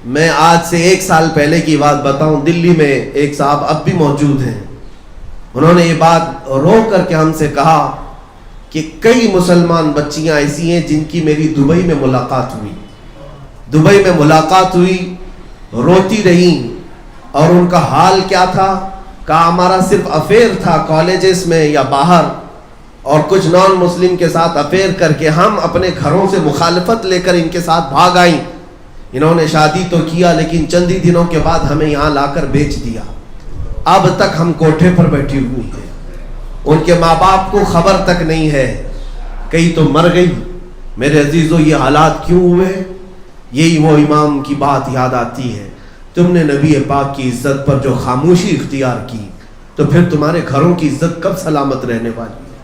میں آج سے 1 سال پہلے کی بات بتاؤں, دلی میں ایک صاحب اب بھی موجود ہیں, انہوں نے یہ بات رو کر کے ہم سے کہا کہ کئی مسلمان بچیاں ایسی ہیں جن کی میری دبئی میں ملاقات ہوئی, دبئی میں ملاقات ہوئی, روتی رہیں, اور ان کا حال کیا تھا, کہا ہمارا صرف افیئر تھا کالجز میں یا باہر, اور کچھ نان مسلم کے ساتھ افیئر کر کے ہم اپنے گھروں سے مخالفت لے کر ان کے ساتھ بھاگ آئیں. انہوں نے شادی تو کیا لیکن چند ہی دنوں کے بعد ہمیں یہاں لا کر بیچ دیا. اب تک ہم کوٹھے پر بیٹھی ہوئی ہیں, ان کے ماں باپ کو خبر تک نہیں ہے, کئی تو مر گئی. میرے عزیزوں, یہ حالات کیوں ہوئے؟ یہی وہ امام کی بات یاد آتی ہے, تم نے نبی پاک کی عزت پر جو خاموشی اختیار کی تو پھر تمہارے گھروں کی عزت کب سلامت رہنے والی ہے؟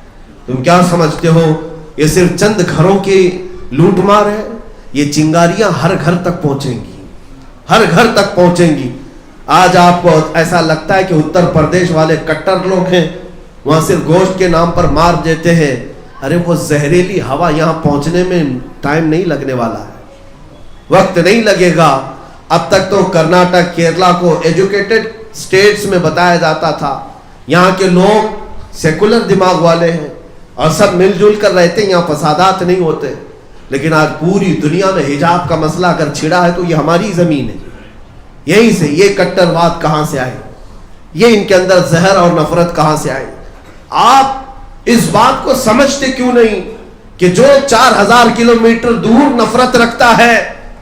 تم کیا سمجھتے ہو یہ صرف چند گھروں کی لوٹ مار ہے؟ یہ چنگاریاں ہر گھر تک پہنچیں گی, ہر گھر تک پہنچیں گی. آج آپ کو ایسا لگتا ہے کہ اتر پردیش والے کٹر لوگ ہیں, وہاں صرف گوشت کے نام پر مار دیتے ہیں. ارے وہ زہریلی ہوا یہاں پہنچنے میں ٹائم نہیں لگنے والا ہے, وقت نہیں لگے گا. اب تک تو کرناٹک, کیرلا کو ایجوکیٹڈ سٹیٹس میں بتایا جاتا تھا, یہاں کے لوگ سیکولر دماغ والے ہیں اور سب مل جل کر رہتے ہیں, یہاں فسادات نہیں ہوتے. لیکن آج پوری دنیا میں حجاب کا مسئلہ اگر چھڑا ہے تو یہ ہماری زمین ہے. یہیں سے یہ کٹر واد کہاں سے آئے؟ یہ ان کے اندر زہر اور نفرت کہاں سے آئی؟ آپ اس بات کو سمجھتے کیوں نہیں کہ جو 4000 کلومیٹر دور نفرت رکھتا ہے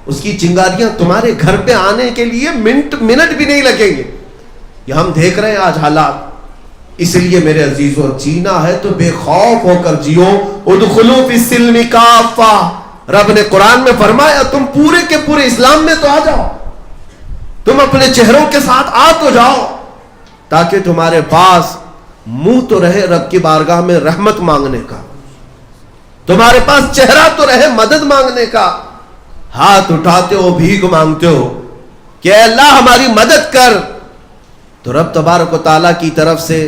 اس کی چنگاریاں تمہارے گھر پہ آنے کے لیے منٹ بھی نہیں لگیں گے. یہ ہم دیکھ رہے ہیں آج حالات. اس لیے میرے عزیزوں جینا ہے تو بے خوف ہو کر جیو. ادخلوا فی السلم کافہ. رب نے قرآن میں فرمایا تم پورے کے پورے اسلام میں تو آ جاؤ, تم اپنے چہروں کے ساتھ آ تو جاؤ, تاکہ تمہارے پاس منہ تو رہے رب کی بارگاہ میں رحمت مانگنے کا, تمہارے پاس چہرہ تو رہے مدد مانگنے کا. ہاتھ اٹھاتے ہو بھیک مانگتے ہو کہ اے اللہ ہماری مدد کر, تو رب تبارک و تعالیٰ کی طرف سے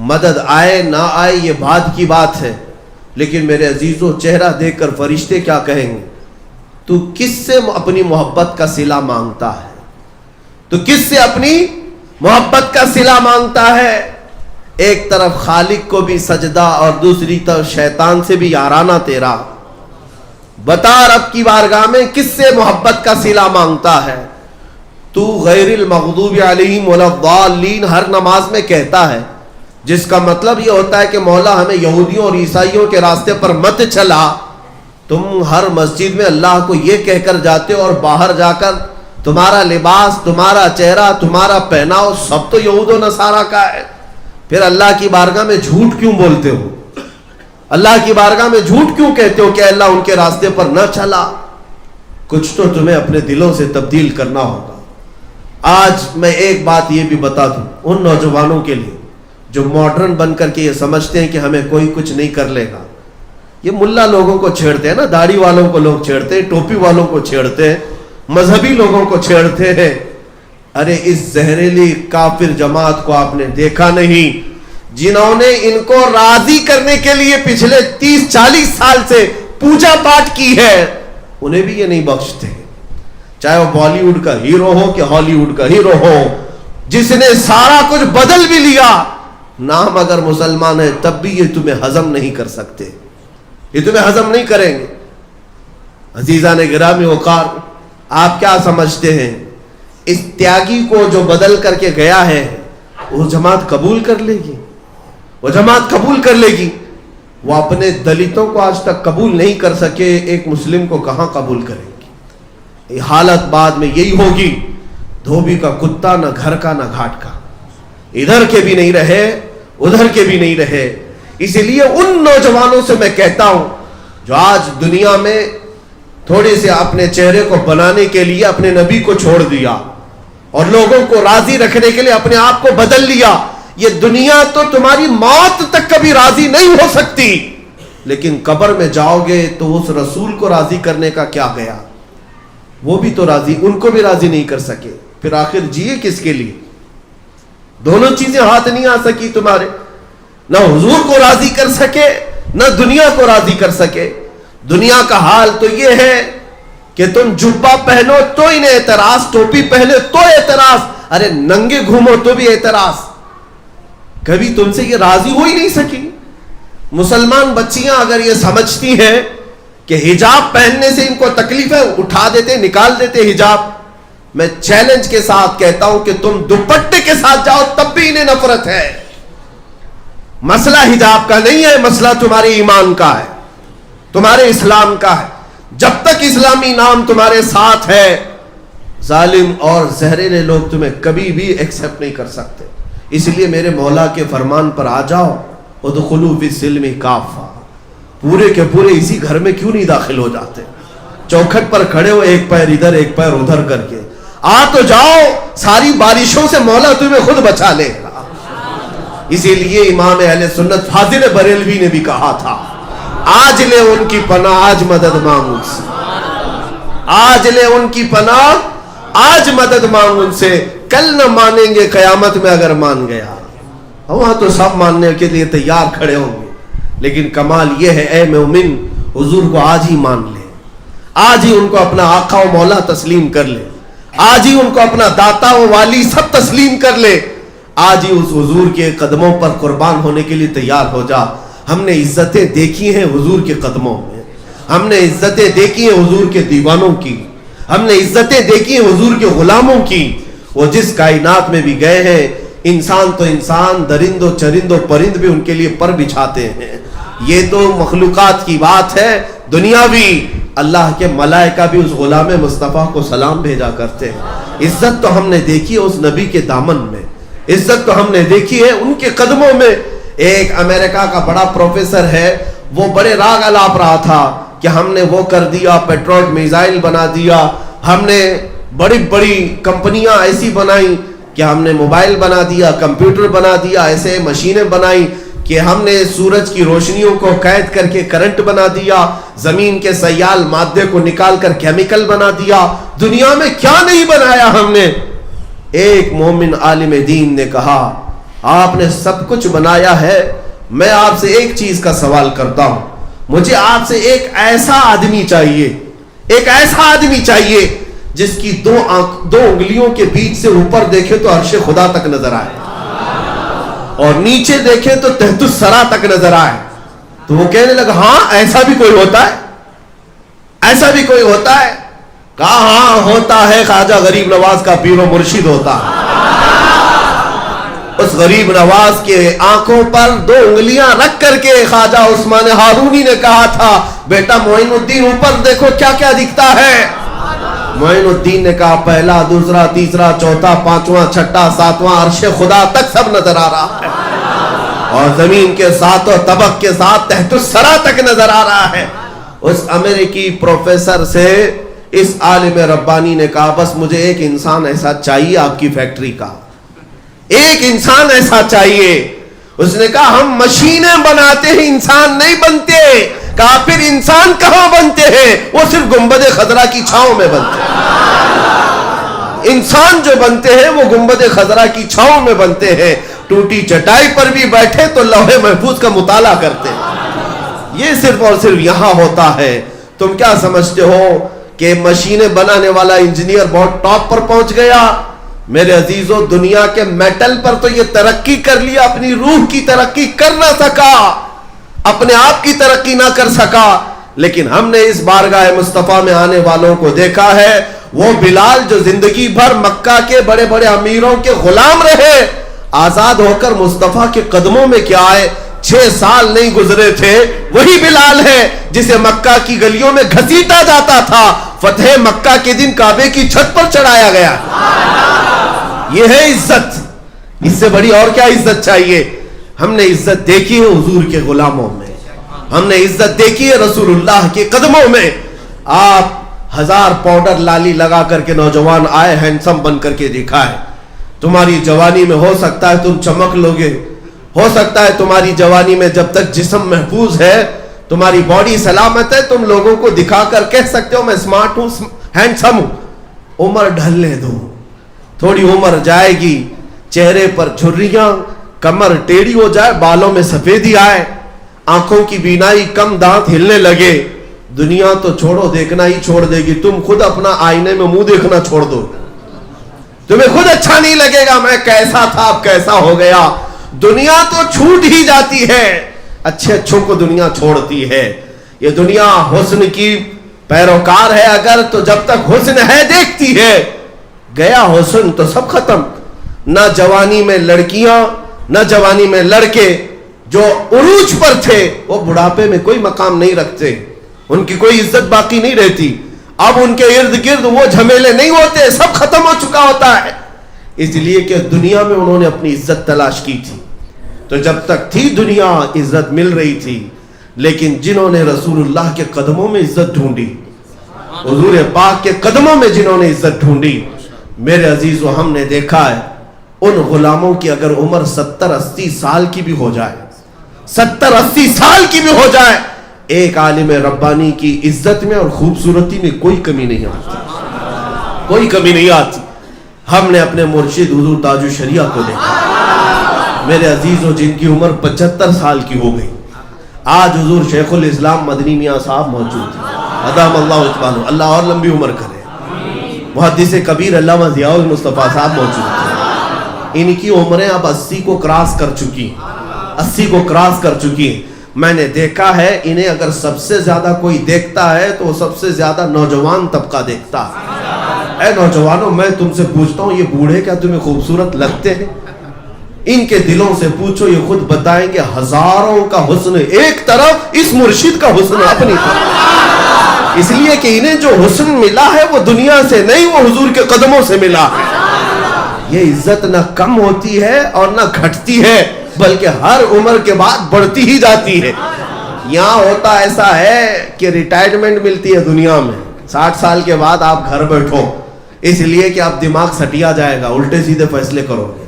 مدد آئے نہ آئے یہ بعد کی بات ہے. لیکن میرے عزیزوں چہرہ دیکھ کر فرشتے کیا کہیں گے؟ تو کس سے اپنی محبت کا صلہ مانگتا ہے؟ تو کس سے اپنی محبت کا صلہ مانگتا ہے؟ ایک طرف خالق کو بھی سجدہ اور دوسری طرف شیطان سے بھی یارانہ تیرا. بتا رب کی بارگاہ میں کس سے محبت کا صلہ مانگتا ہے؟ تو غیر المغضوب علیہم ولا الضالین ہر نماز میں کہتا ہے, جس کا مطلب یہ ہوتا ہے کہ مولا ہمیں یہودیوں اور عیسائیوں کے راستے پر مت چلا. تم ہر مسجد میں اللہ کو یہ کہہ کر جاتے ہو اور باہر جا کر تمہارا لباس, تمہارا چہرہ, تمہارا پہناؤ سب تو یہود و نصارہ کا ہے. پھر اللہ کی بارگاہ میں جھوٹ کیوں بولتے ہو؟ اللہ کی بارگاہ میں جھوٹ کیوں کہتے ہو کہ اللہ ان کے راستے پر نہ چلا؟ کچھ تو تمہیں اپنے دلوں سے تبدیل کرنا ہوگا. آج میں ایک بات یہ بھی بتا دوں ان نوجوانوں کے لیے جو ماڈرن بن کر کے یہ سمجھتے ہیں کہ ہمیں کوئی کچھ نہیں کر لے گا. یہ ملا لوگوں کو چھیڑتے ہیں نا, داڑھی والوں کو لوگ چھیڑتے ہیں, ٹوپی والوں کو چھیڑتے ہیں, مذہبی لوگوں کو چھیڑتے ہیں. ارے اس زہریلی کافر جماعت کو آپ نے دیکھا نہیں, جنہوں نے ان کو راضی کرنے کے لیے پچھلے 30-40 سال سے پوجا پاٹ کی ہے, انہیں بھی یہ نہیں بخشتے. چاہے وہ بالی ووڈ کا ہیرو ہو کہ ہالی ووڈ کا ہیرو ہو, جس نے سارا کچھ بدل بھی لیا, نام اگر مسلمان ہے تب بھی یہ تمہیں ہضم نہیں کر سکتے, یہ تمہیں ہضم نہیں کریں گے. عزیزان گرامی وقار, آپ کیا سمجھتے ہیں اس تیاگی کو جو بدل کر کے گیا ہے وہ جماعت قبول کر لے گی؟ وہ جماعت قبول کر لے گی؟ وہ اپنے دلتوں کو آج تک قبول نہیں کر سکے, ایک مسلم کو کہاں قبول کریں گی؟ حالت بعد میں یہی ہوگی, دھوبی کا کتا نہ گھر کا نہ گھاٹ کا, ادھر کے بھی نہیں رہے ادھر کے بھی نہیں رہے. اسی لیے ان نوجوانوں سے میں کہتا ہوں جو آج دنیا میں تھوڑے سے اپنے چہرے کو بنانے کے لیے اپنے نبی کو چھوڑ دیا اور لوگوں کو راضی رکھنے کے لیے اپنے آپ کو بدل لیا, یہ دنیا تو تمہاری موت تک کبھی راضی نہیں ہو سکتی, لیکن قبر میں جاؤ گے تو اس رسول کو راضی کرنے کا کیا گیا؟ وہ بھی تو راضی, ان کو بھی راضی نہیں کر سکے. پھر آخر جیے کس کے لیے؟ دونوں چیزیں ہاتھ نہیں آ سکی تمہارے, نہ حضور کو راضی کر سکے نہ دنیا کو راضی کر سکے. دنیا کا حال تو یہ ہے کہ تم جبہ پہنو تو انہیں اعتراض, ٹوپی پہنے تو اعتراض, ارے ننگے گھومو تو بھی اعتراض. کبھی تم سے یہ راضی ہو ہی نہیں سکی. مسلمان بچیاں اگر یہ سمجھتی ہیں کہ حجاب پہننے سے ان کو تکلیف ہے, اٹھا دیتے, نکال دیتے حجاب. میں چیلنج کے ساتھ کہتا ہوں کہ تم دوپٹے کے ساتھ جاؤ تب بھی انہیں نفرت ہے. مسئلہ حجاب کا نہیں ہے, مسئلہ تمہارے ایمان کا ہے, تمہارے اسلام کا ہے. جب تک اسلامی نام تمہارے ساتھ ہے, ظالم اور زہریلے لوگ تمہیں کبھی بھی ایکسپٹ نہیں کر سکتے. اس لیے میرے مولا کے فرمان پر آ جاؤ, ادخلوا فی السلم کافہ. پورے کے پورے اسی گھر میں کیوں نہیں داخل ہو جاتے؟ چوکھٹ پر کھڑے ہو, ایک پیر ادھر ایک پیر ادھر کر کے آ تو جاؤ, ساری بارشوں سے مولا تمہیں خود بچا لے گا. اسی لیے امام اہل سنت فاضل بریلوی نے بھی کہا تھا, آج لے ان کی پناہ آج مدد مانگ ان سے, آج لے ان کی پناہ آج مدد مانگ ان سے, کل نہ مانیں گے قیامت میں اگر مان گیا. وہاں تو سب ماننے کے لیے تیار کھڑے ہوں گے, لیکن کمال یہ ہے اے مومن حضور کو آج ہی مان لے, آج ہی ان کو اپنا آقا و مولا تسلیم کر لے, آج ہی ان کو اپنا داتا و والی سب تسلیم کر لے, آج ہی اس حضور کے قدموں پر قربان ہونے کے لیے تیار ہو جا. ہم نے عزتیں دیکھی ہیں حضور کے قدموں میں, ہم نے عزتیں دیکھی ہیں حضور کے دیوانوں کی, ہم نے عزتیں دیکھی ہیں حضور کے غلاموں کی. وہ جس کائنات میں بھی گئے ہیں انسان تو انسان، درند و چرند و پرند بھی ان کے لیے پر بچھاتے ہیں. یہ تو مخلوقات کی بات ہے دنیاوی. اللہ کے ملائکہ بھی اس غلام مصطفیٰ کو سلام بھیجا کرتے ہیں. عزت تو ہم نے دیکھی ہے اس نبی کے دامن میں، عزت تو ہم نے دیکھی ہے ان کے قدموں میں. ایک امریکہ کا بڑا پروفیسر ہے، وہ بڑے راگ الاپ رہا تھا کہ ہم نے وہ کر دیا، پیٹرول میزائل بنا دیا، ہم نے بڑی بڑی کمپنیاں ایسی بنائی کہ ہم نے موبائل بنا دیا، کمپیوٹر بنا دیا، ایسے مشینیں بنائی کہ ہم نے سورج کی روشنیوں کو قید کر کے کرنٹ بنا دیا، زمین کے سیال مادے کو نکال کر کیمیکل بنا دیا. دنیا میں کیا نہیں بنایا ہم نے. ایک مومن عالم دین نے کہا آپ نے سب کچھ بنایا ہے، میں آپ سے ایک چیز کا سوال کرتا ہوں. مجھے آپ سے ایک ایسا آدمی چاہیے، ایک ایسا آدمی چاہیے جس کی دو انگلیوں کے بیچ سے اوپر دیکھے تو عرش خدا تک نظر آئے اور نیچے دیکھے تو تحت الثری تک نظر آئے. تو وہ کہنے لگا ہاں ایسا بھی کوئی ہوتا ہے، ایسا بھی کوئی ہوتا ہے. کہا ہاں ہوتا ہے، خواجہ غریب نواز کا پیر و مرشد ہوتا ہے. اس غریب نواز کے آنکھوں پر دو انگلیاں رکھ کر کے خواجہ عثمان ہارونی نے کہا تھا بیٹا معین الدین اوپر دیکھو کیا کیا دکھتا ہے. معین الدین نے کہا پہلا، دوسرا، تیسرا، چوتھا، پانچواں، چھٹا، ساتواں، عرش خدا تک سب نظر آ رہا ہے اور زمین کے ساتوں طبق کے ساتھ تحت الثری تک نظر آ رہا ہے. اس امریکی پروفیسر سے اس عالم ربانی نے کہا بس مجھے ایک انسان ایسا چاہیے آپ کی فیکٹری کا، ایک انسان ایسا چاہیے. اس نے کہا ہم مشینیں بناتے ہیں، انسان نہیں بنتے. کہا پھر انسان کہاں بنتے ہیں؟ وہ صرف گنبد خضرا کی چھاؤں میں بنتے ہیں. انسان جو بنتے ہیں وہ گنبد خضرا کی چھاؤں میں بنتے ہیں. ٹوٹی چٹائی پر بھی بیٹھے تو لوح محفوظ کا مطالعہ کرتے ہیں. یہ صرف اور صرف یہاں ہوتا ہے. تم کیا سمجھتے ہو کہ مشینیں بنانے والا انجینئر بہت ٹاپ پر پہنچ گیا؟ میرے عزیزوں دنیا کے میٹل پر تو یہ ترقی کر لیا، اپنی روح کی ترقی کر نہ سکا، اپنے آپ کی ترقی نہ کر سکا. لیکن ہم نے اس بارگاہ مصطفیٰ میں آنے والوں کو دیکھا ہے. وہ بلال جو زندگی بھر مکہ کے بڑے بڑے امیروں کے غلام رہے، آزاد ہو کر مصطفیٰ کے قدموں میں کیا آئے. 6 سال نہیں گزرے تھے، وہی بلال ہے جسے مکہ کی گلیوں میں گھسیٹا جاتا تھا، فتح مکہ کے دن کعبے کی چھت پر چڑھایا گیا. یہ ہے عزت. اس سے بڑی اور کیا عزت چاہیے؟ ہم نے عزت دیکھی ہے حضور کے غلاموں میں، ہم نے عزت دیکھی ہے رسول اللہ کے قدموں میں. آپ 1000 پاؤڈر لالی لگا کر کے نوجوان آئے، ہینڈسم بن کر کے دکھائے. تمہاری جوانی میں ہو سکتا ہے تم چمک لوگے، ہو سکتا ہے تمہاری جوانی میں جب تک جسم محفوظ ہے، تمہاری باڈی سلامت ہے، تم لوگوں کو دکھا کر کہہ سکتے ہو میں اسمارٹ ہوں، ہینڈسم ہوں. عمر ڈھلنے دو، تھوڑی عمر جائے گی، چہرے پر جھریاں، کمر ٹیڑھی ہو جائے، بالوں میں سفیدی آئے، آنکھوں کی بینائی کم، دانت ہلنے لگے. دنیا تو چھوڑو، دیکھنا ہی چھوڑ دے گی. تم خود اپنا آئینے میں منہ دیکھنا چھوڑ دو، تمہیں خود اچھا نہیں لگے گا میں کیسا تھا اب کیسا ہو گیا. دنیا تو چھوٹ ہی جاتی ہے، اچھے اچھوں کو دنیا چھوڑتی ہے. یہ دنیا حسن کی پیروکار ہے اگر، تو جب تک حسن ہے دیکھتی ہے. گیا حسن تو سب ختم. نہ جوانی میں لڑکیاں نہ جوانی میں لڑکے جو عروج پر تھے وہ بڑھاپے میں کوئی مقام نہیں رکھتے، ان کی کوئی عزت باقی نہیں رہتی. اب ان کے ارد گرد وہ جھمیلے نہیں ہوتے، سب ختم ہو چکا ہوتا ہے. اس لیے کہ دنیا میں انہوں نے اپنی عزت تلاش کی تھی. تو جب تک تھی دنیا عزت مل رہی تھی. لیکن جنہوں نے رسول اللہ کے قدموں میں عزت ڈھونڈی، حضور پاک کے قدموں میں جنہوں نے عزت ڈھونڈی، میرے عزیزو ہم نے دیکھا ہے ان غلاموں کی اگر عمر 70-80 سال کی بھی ہو جائے، 70-80 سال کی بھی ہو جائے، ایک عالم ربانی کی عزت میں اور خوبصورتی میں کوئی کمی نہیں آتی، کوئی کمی نہیں آتی. ہم نے اپنے مرشد حضور تاج الشریعہ کو دیکھا میرے عزیزو، جن کی عمر 75 سال کی ہو گئی. آج حضور شیخ الاسلام مدنی میاں صاحب موجود ہیں، ادام اللہ عثمان، اللہ اور لمبی عمر کرے. محدث کبیر علامہ ضیاء المصطفیٰ صاحب موجود ہیں. ان کی عمریں اب 80 کو کراس کر چکی، 80 کو کراس کر چکی ہیں. میں نے دیکھا ہے انہیں اگر سب سے زیادہ کوئی دیکھتا ہے تو وہ سب سے زیادہ نوجوان طبقہ دیکھتا ہے. اے نوجوانوں میں تم سے پوچھتا ہوں، یہ بوڑھے کیا تمہیں خوبصورت لگتے ہیں؟ ان کے دلوں سے پوچھو، یہ خود بتائیں گے ہزاروں کا حسن ایک طرف، اس مرشد کا حسن اپنی طرف. اس لیے کہ انہیں جو حسن ملا ہے وہ دنیا سے نہیں، وہ حضور کے قدموں سے ملا ہے. یہ عزت نہ کم ہوتی ہے اور نہ گھٹتی ہے، بلکہ ہر عمر کے بعد بڑھتی ہی جاتی ہے. یہاں ہوتا ایسا ہے کہ ریٹائرمنٹ ملتی ہے دنیا میں، 60 سال کے بعد آپ گھر بیٹھو، اس لیے کہ آپ دماغ سٹیا جائے گا، الٹے سیدھے فیصلے کرو گے.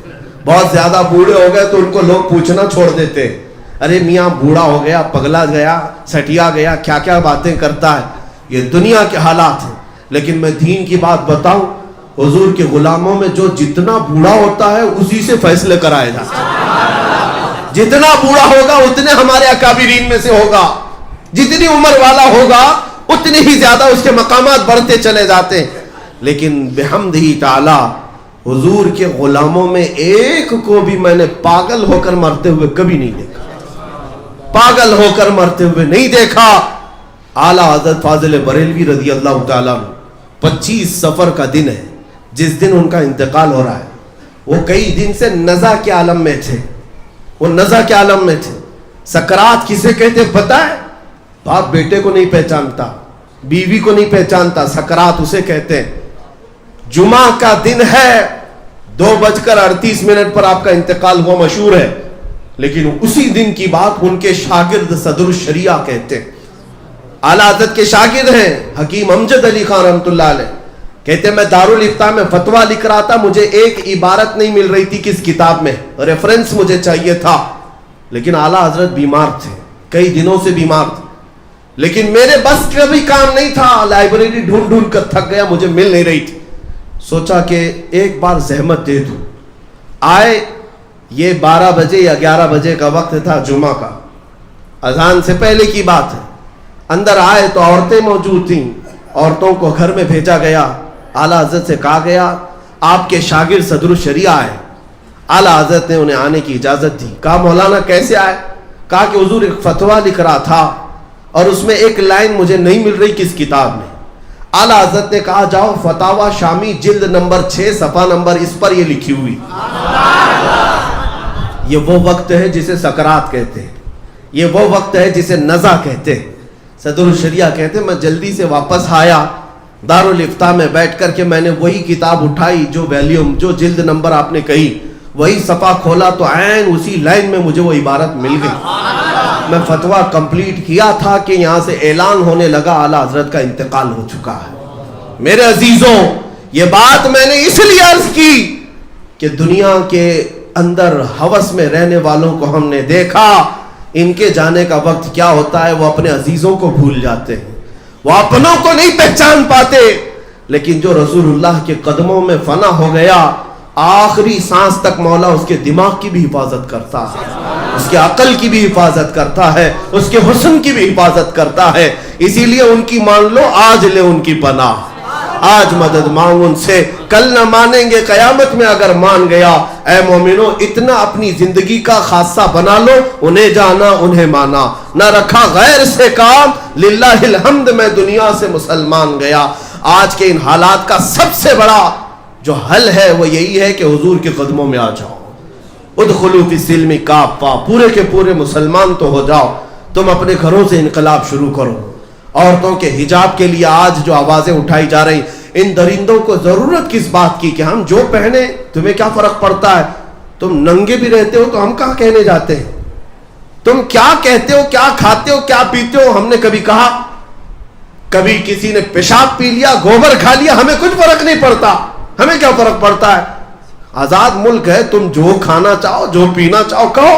بہت زیادہ بوڑھے ہو گئے تو ان کو لوگ پوچھنا چھوڑ دیتے، ارے میاں بوڑھا ہو گیا، پگلا گیا، سٹیا گیا، کیا کیا باتیں کرتا ہے. یہ دنیا کے حالات ہیں. لیکن میں دین کی بات بتاؤں، حضور کے غلاموں میں جو جتنا بوڑھا ہوتا ہے اسی سے فیصلے کرائے جاتے ہیں. جتنا بوڑھا ہوگا اتنے ہمارے اکابرین میں سے ہوگا، جتنی عمر والا ہوگا اتنی ہی زیادہ اس کے مقامات بڑھتے چلے جاتے ہیں. لیکن بحمدہ تعالی حضور کے غلاموں میں ایک کو بھی میں نے پاگل ہو کر مرتے ہوئے کبھی نہیں دیکھا، پاگل ہو کر مرتے ہوئے نہیں دیکھا. اعلیٰ حضرت فاضل بریلوی رضی اللہ تعالیٰ 25 صفر کا دن ہے جس دن ان کا انتقال ہو رہا ہے. وہ کئی دن سے نزع کے عالم میں تھے، وہ نزع کے عالم میں تھے. سکرات کسے کہتے پتہ ہے؟ باپ بیٹے کو نہیں پہچانتا، بیوی کو نہیں پہچانتا، سکرات اسے کہتے ہیں. جمعہ کا دن ہے، 2:38 پر آپ کا انتقال ہوا، مشہور ہے. لیکن اسی دن کی بات ان کے شاگرد صدر الشریعہ کہتے ہیں. اعلیٰ حضرت کے شاگرد ہیں حکیم امجد علی خان رحمۃ اللہ علیہ، کہتے ہیں میں دارالافتاء میں فتویٰ لکھ رہا تھا، مجھے ایک عبارت نہیں مل رہی تھی کس کتاب میں، ریفرنس مجھے چاہیے تھا. لیکن اعلیٰ حضرت بیمار تھے، کئی دنوں سے بیمار تھے. لیکن میرے بس کا بھی کام نہیں تھا، لائبریری ڈھونڈ ڈھونڈ کر تھک گیا، مجھے مل نہیں رہی تھی. سوچا کہ ایک بار زحمت دے دوں. آئے، یہ 12 بجے یا 11 بجے کا وقت تھا جمعہ کا، اذان سے پہلے کی بات ہے. اندر آئے تو عورتیں موجود تھیں، عورتوں کو گھر میں بھیجا گیا. اعلیٰ حضرت سے کہا گیا آپ کے شاگرد صدر الشریعہ آئے. اعلیٰ حضرت نے انہیں آنے کی اجازت دی. کہا مولانا کیسے آئے؟ کہا کہ حضور ایک فتویٰ لکھ رہا تھا اور اس میں ایک لائن مجھے نہیں مل رہی کس کتاب میں. اعلیٰ حضرت نے کہا جاؤ فتاوی شامی جلد نمبر 6 صفحہ نمبر اس پر یہ لکھی ہوئی. یہ وہ وقت ہے جسے سکرات کہتے ہیں، یہ وہ وقت ہے جسے نزع کہتے ہیں. صدر الشریعہ کہتے ہیں میں جلدی سے واپس آیا، دارالافتاء میں بیٹھ کر کے میں نے وہی کتاب اٹھائی جو ویلیوم، جو جلد نمبر آپ نے کہی، وہی صفحہ کھولا تو عین اسی لائن میں مجھے وہ عبارت مل گئی. میں فتویٰ کمپلیٹ کیا تھا کہ یہاں سے اعلان ہونے لگا اعلیٰ حضرت کا انتقال ہو چکا ہے. میرے عزیزوں، یہ بات میں نے اس لیے عرض کی کہ دنیا کے اندر ہوس میں رہنے والوں کو ہم نے دیکھا، ان کے جانے کا وقت کیا ہوتا ہے، وہ اپنے عزیزوں کو بھول جاتے ہیں، وہ اپنوں کو نہیں پہچان پاتے. لیکن جو رسول اللہ کے قدموں میں فنا ہو گیا، آخری سانس تک مولا اس کے دماغ کی بھی حفاظت کرتا ہے، اس کے عقل کی بھی حفاظت کرتا ہے، اس کے حسن کی بھی حفاظت کرتا ہے. اسی لیے ان کی مان لو، آج لے ان کی پناہ، آج مدد مانگ ان سے، کل نہ مانیں گے قیامت میں اگر مان گیا. اے مومنو، اتنا اپنی زندگی کا خاصہ بنا لو، انہیں جانا انہیں مانا، نہ رکھا غیر سے کام، للہ الحمد میں دنیا سے مسلمان گیا. آج کے ان حالات کا سب سے بڑا جو حل ہے وہ یہی ہے کہ حضور کے قدموں میں آ جاؤ. ادخلوا فی السلم کافہ، پورے کے پورے مسلمان تو ہو جاؤ. تم اپنے گھروں سے انقلاب شروع کرو. عورتوں کے حجاب کے لیے آج جو آوازیں اٹھائی جا رہی، ان درندوں کو ضرورت کس بات کی کہ ہم جو پہنے تمہیں کیا فرق پڑتا ہے؟ تم ننگے بھی رہتے ہو تو ہم کہاں کہنے جاتے ہیں؟ تم کیا کہتے ہو، کیا کھاتے ہو، کیا پیتے ہو، ہم نے کبھی کہا؟ کبھی کسی نے پیشاب پی لیا، گوبر کھا لیا، ہمیں کچھ فرق نہیں پڑتا. ہمیں کیا فرق پڑتا ہے؟ آزاد ملک ہے، تم جو کھانا چاہو، جو پینا چاہو کہو.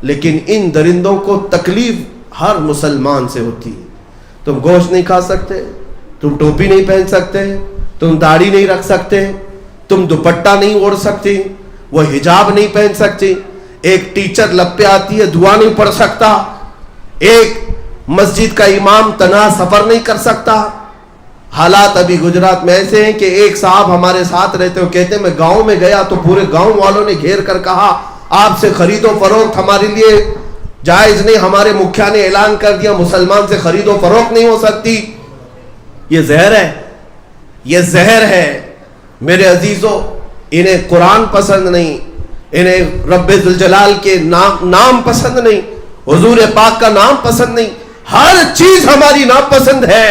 لیکن ان درندوں کو تکلیف ہر مسلمان سے ہوتی ہے. تم گوشت نہیں کھا سکتے، تم ٹوپی نہیں پہن سکتے، تم داڑھی نہیں رکھ سکتے، تم دوپٹہ نہیں اوڑھ سکتی، وہ حجاب نہیں پہن سکتی. ایک ٹیچر لب پہ آتی ہے دعا نہیں پڑھ سکتا، ایک مسجد کا امام تنہا سفر نہیں کر سکتا. حالات ابھی گجرات میں ایسے ہیں کہ ایک صاحب ہمارے ساتھ رہتے ہو، کہتے ہیں میں گاؤں میں گیا تو پورے گاؤں والوں نے گھیر کر کہا آپ سے خرید و فروخت ہمارے لیے جائز نہیں، ہمارے مکھیا نے اعلان کر دیا مسلمان سے خرید و فروخت نہیں ہو سکتی. یہ زہر ہے، یہ زہر ہے. میرے عزیزوں، انہیں قرآن پسند نہیں، انہیں رب ذوالجلال کے نام پسند نہیں, حضور پاک کا نام پسند نہیں, ہر چیز ہماری ناپسند ہے,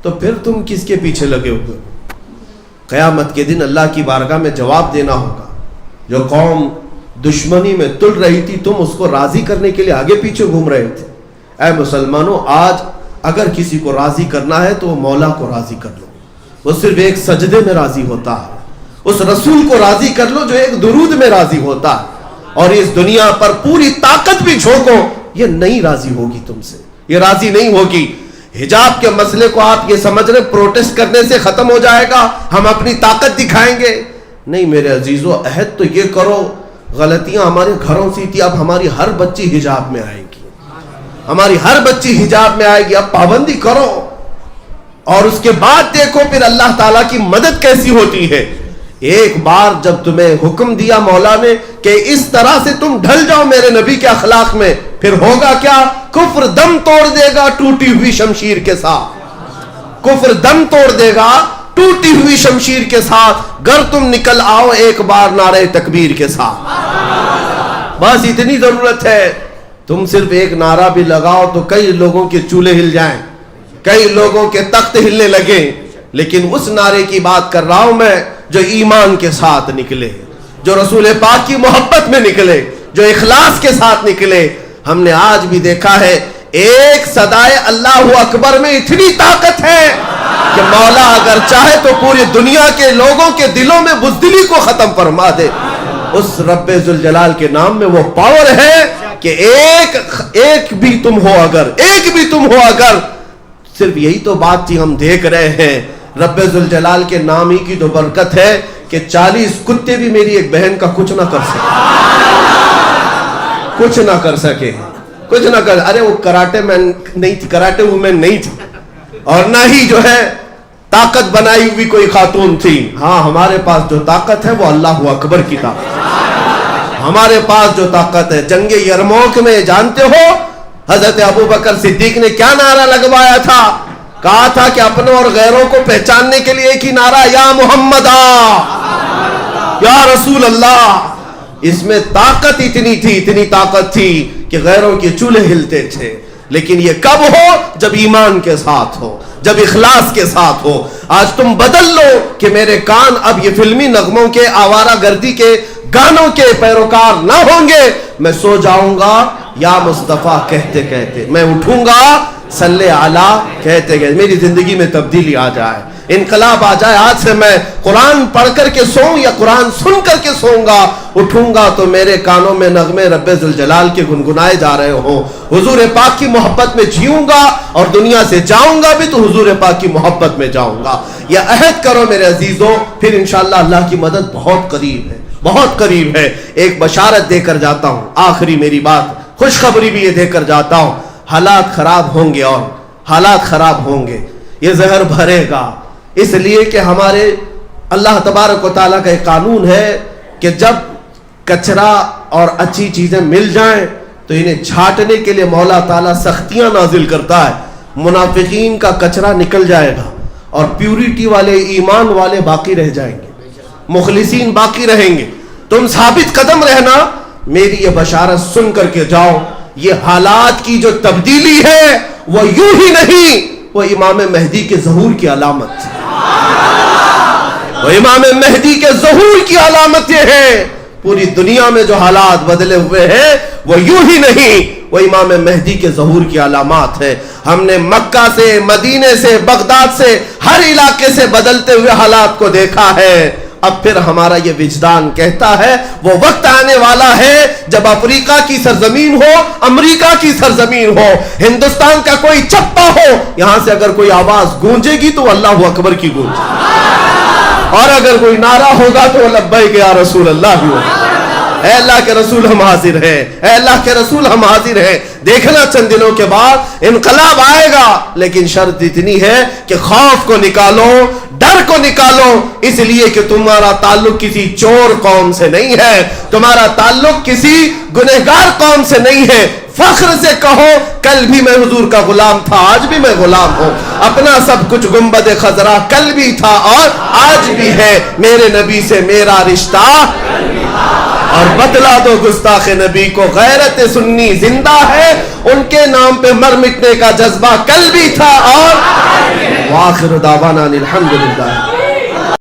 تو پھر تم کس کے پیچھے لگے ہوئے ہو؟ قیامت کے دن اللہ کی بارگاہ میں جواب دینا ہوگا. جو قوم دشمنی میں تل رہی تھی, تم اس کو راضی کرنے کے لیے آگے پیچھے گھوم رہے تھے. اے مسلمانوں, آج اگر کسی کو راضی کرنا ہے تو وہ مولا کو راضی کر لو, وہ صرف ایک سجدے میں راضی ہوتا ہے. اس رسول کو راضی کر لو جو ایک درود میں راضی ہوتا ہے. اور اس دنیا پر پوری طاقت بھی جھونکو, یہ نہیں راضی ہوگی تم سے, یہ راضی نہیں ہوگی. حجاب کے مسئلے کو آپ یہ سمجھ رہے پروٹیسٹ کرنے سے ختم ہو جائے گا, ہم اپنی طاقت دکھائیں گے. نہیں میرے عزیزو, عہد تو یہ کرو, غلطیاں ہمارے گھروں سے تھی, اب ہماری ہر بچی حجاب میں آئے گی, ہماری ہر بچی حجاب میں آئے گی. اب پابندی کرو اور اس کے بعد دیکھو پھر اللہ تعالیٰ کی مدد کیسی ہوتی ہے. ایک بار جب تمہیں حکم دیا مولا نے کہ اس طرح سے تم ڈھل جاؤ میرے نبی کے اخلاق میں, پھر ہوگا کیا؟ کفر دم توڑ دے گا ٹوٹی ہوئی شمشیر کے ساتھ. کفر دم توڑ دے گا ٹوٹی ہوئی شمشیر کے ساتھ. گر تم نکل آؤ ایک بار نعرہ تکبیر کے ساتھ, بس اتنی ضرورت ہے. تم صرف ایک نعرہ بھی لگاؤ تو کئی لوگوں کے چولہے ہل جائیں, کئی لوگوں کے تخت ہلنے لگے. لیکن اس نعرے کی بات کر رہا ہوں میں جو ایمان کے ساتھ نکلے, جو رسول پاک کی محبت میں نکلے, جو اخلاص کے ساتھ نکلے. ہم نے آج بھی دیکھا ہے ایک صدائے اللہ اکبر میں اتنی طاقت ہے کہ مولا اگر چاہے تو پوری دنیا کے لوگوں کے دلوں میں بزدلی کو ختم فرما دے. اس رب ذوالجلال کے نام میں وہ پاور ہے کہ ایک بھی تم ہو اگر صرف یہی تو بات تھی ہم دیکھ رہے ہیں. رب ذوالجلال کے نام ہی کی تو برکت ہے کہ 40 کتے بھی میری ایک بہن کا کچھ نہ کر سکے. ارے وہ کراٹے مین نہیں تھی, کراٹے وومن نہیں تھی, اور نہ ہی جو ہے طاقت بنائی ہوئی کوئی خاتون تھی. ہاں ہمارے پاس جو طاقت ہے وہ اللہ اکبر کی طاقت. ہمارے پاس جو طاقت ہے, جنگ یرموک میں جانتے ہو حضرت ابوبکر صدیق نے کیا نعرہ لگوایا تھا؟ کہا تھا کہ اپنوں اور غیروں کو پہچاننے کے لیے ایک ہی نعرہ, یا محمد یا رسول اللہ. اس میں طاقت اتنی طاقت تھی کہ غیروں کے چولہے ہلتے تھے. لیکن یہ کب ہو؟ جب ایمان کے ساتھ ہو, جب اخلاص کے ساتھ ہو. آج تم بدل لو کہ میرے کان اب یہ فلمی نغموں کے, آوارہ گردی کے گانوں کے پیروکار نہ ہوں گے. میں سو جاؤں گا یا مصطفیٰ کہتے کہتے, میں اٹھوں گا صلی علی کہتے گئے. میری زندگی میں تبدیلی آ جائے, انقلاب آ جائے. آج سے میں قرآن پڑھ کر کے سوؤں یا قرآن سن کر کے سوؤں گا, اٹھوں گا تو میرے کانوں میں نغمے رب ذوالجلال کے گنگنائے جا رہے ہوں. حضور پاک کی محبت میں جیوں گا اور دنیا سے جاؤں گا بھی تو حضور پاک کی محبت میں جاؤں گا. یہ عہد کرو میرے عزیزوں, پھر انشاءاللہ اللہ کی مدد بہت قریب ہے, بہت قریب ہے. ایک بشارت دے کر جاتا ہوں, آخری میری بات, خوشخبری بھی یہ دے کر جاتا ہوں. حالات خراب ہوں گے, اور حالات خراب ہوں گے, یہ زہر بھرے گا. اس لیے کہ ہمارے اللہ تبارک و تعالیٰ کا ایک قانون ہے کہ جب کچرا اور اچھی چیزیں مل جائیں تو انہیں چھانٹنے کے لیے مولا تعالیٰ سختیاں نازل کرتا ہے. منافقین کا کچرا نکل جائے گا اور پیوریٹی والے, ایمان والے باقی رہ جائیں گے, مخلصین باقی رہیں گے. تم ثابت قدم رہنا. میری یہ بشارت سن کر کے جاؤ. یہ حالات کی جو تبدیلی ہے وہ یوں ہی نہیں, وہ امام مہدی کے ظہور کی علامت, وہ امام مہدی کے ظہور کی علامت یہ ہے. پوری دنیا میں جو حالات بدلے ہوئے ہیں وہ یوں ہی نہیں, وہ امام مہدی کے ظہور کی علامات ہے. ہم نے مکہ سے, مدینے سے, بغداد سے, ہر علاقے سے بدلتے ہوئے حالات کو دیکھا ہے. اب پھر ہمارا یہ وجدان کہتا ہے وہ وقت آنے والا ہے جب افریقہ کی سرزمین ہو, امریکہ کی سرزمین ہو, ہندوستان کا کوئی چپا ہو, یہاں سے اگر کوئی آواز گونجے گی تو اللہ اکبر کی گونجے, اور اگر کوئی نعرہ ہوگا تو لبیک یا رسول اللہ ہی ہوگا. اے اللہ کے رسول ہم حاضر ہیں, اے اللہ کے رسول ہم حاضر ہیں. دیکھنا چند دنوں کے بعد انقلاب آئے گا, لیکن شرط اتنی ہے کہ خوف کو نکالو, ڈر کو نکالو. اس لیے کہ تمہارا تعلق کسی چور قوم سے نہیں ہے, تمہارا تعلق کسی گنہگار قوم سے نہیں ہے. فخر سے کہو کل بھی میں حضور کا غلام تھا, آج بھی میں غلام ہوں. اپنا سب کچھ گنبد خضرا کل بھی تھا اور آج بھی ہے. میرے نبی سے میرا رشتہ اور بتلا دو گستاخ نبی کو غیرت سنی زندہ ہے، ان کے نام پہ مر مٹنے کا جذبہ کل بھی تھا اور وآخر دعوانا الحمدللہ.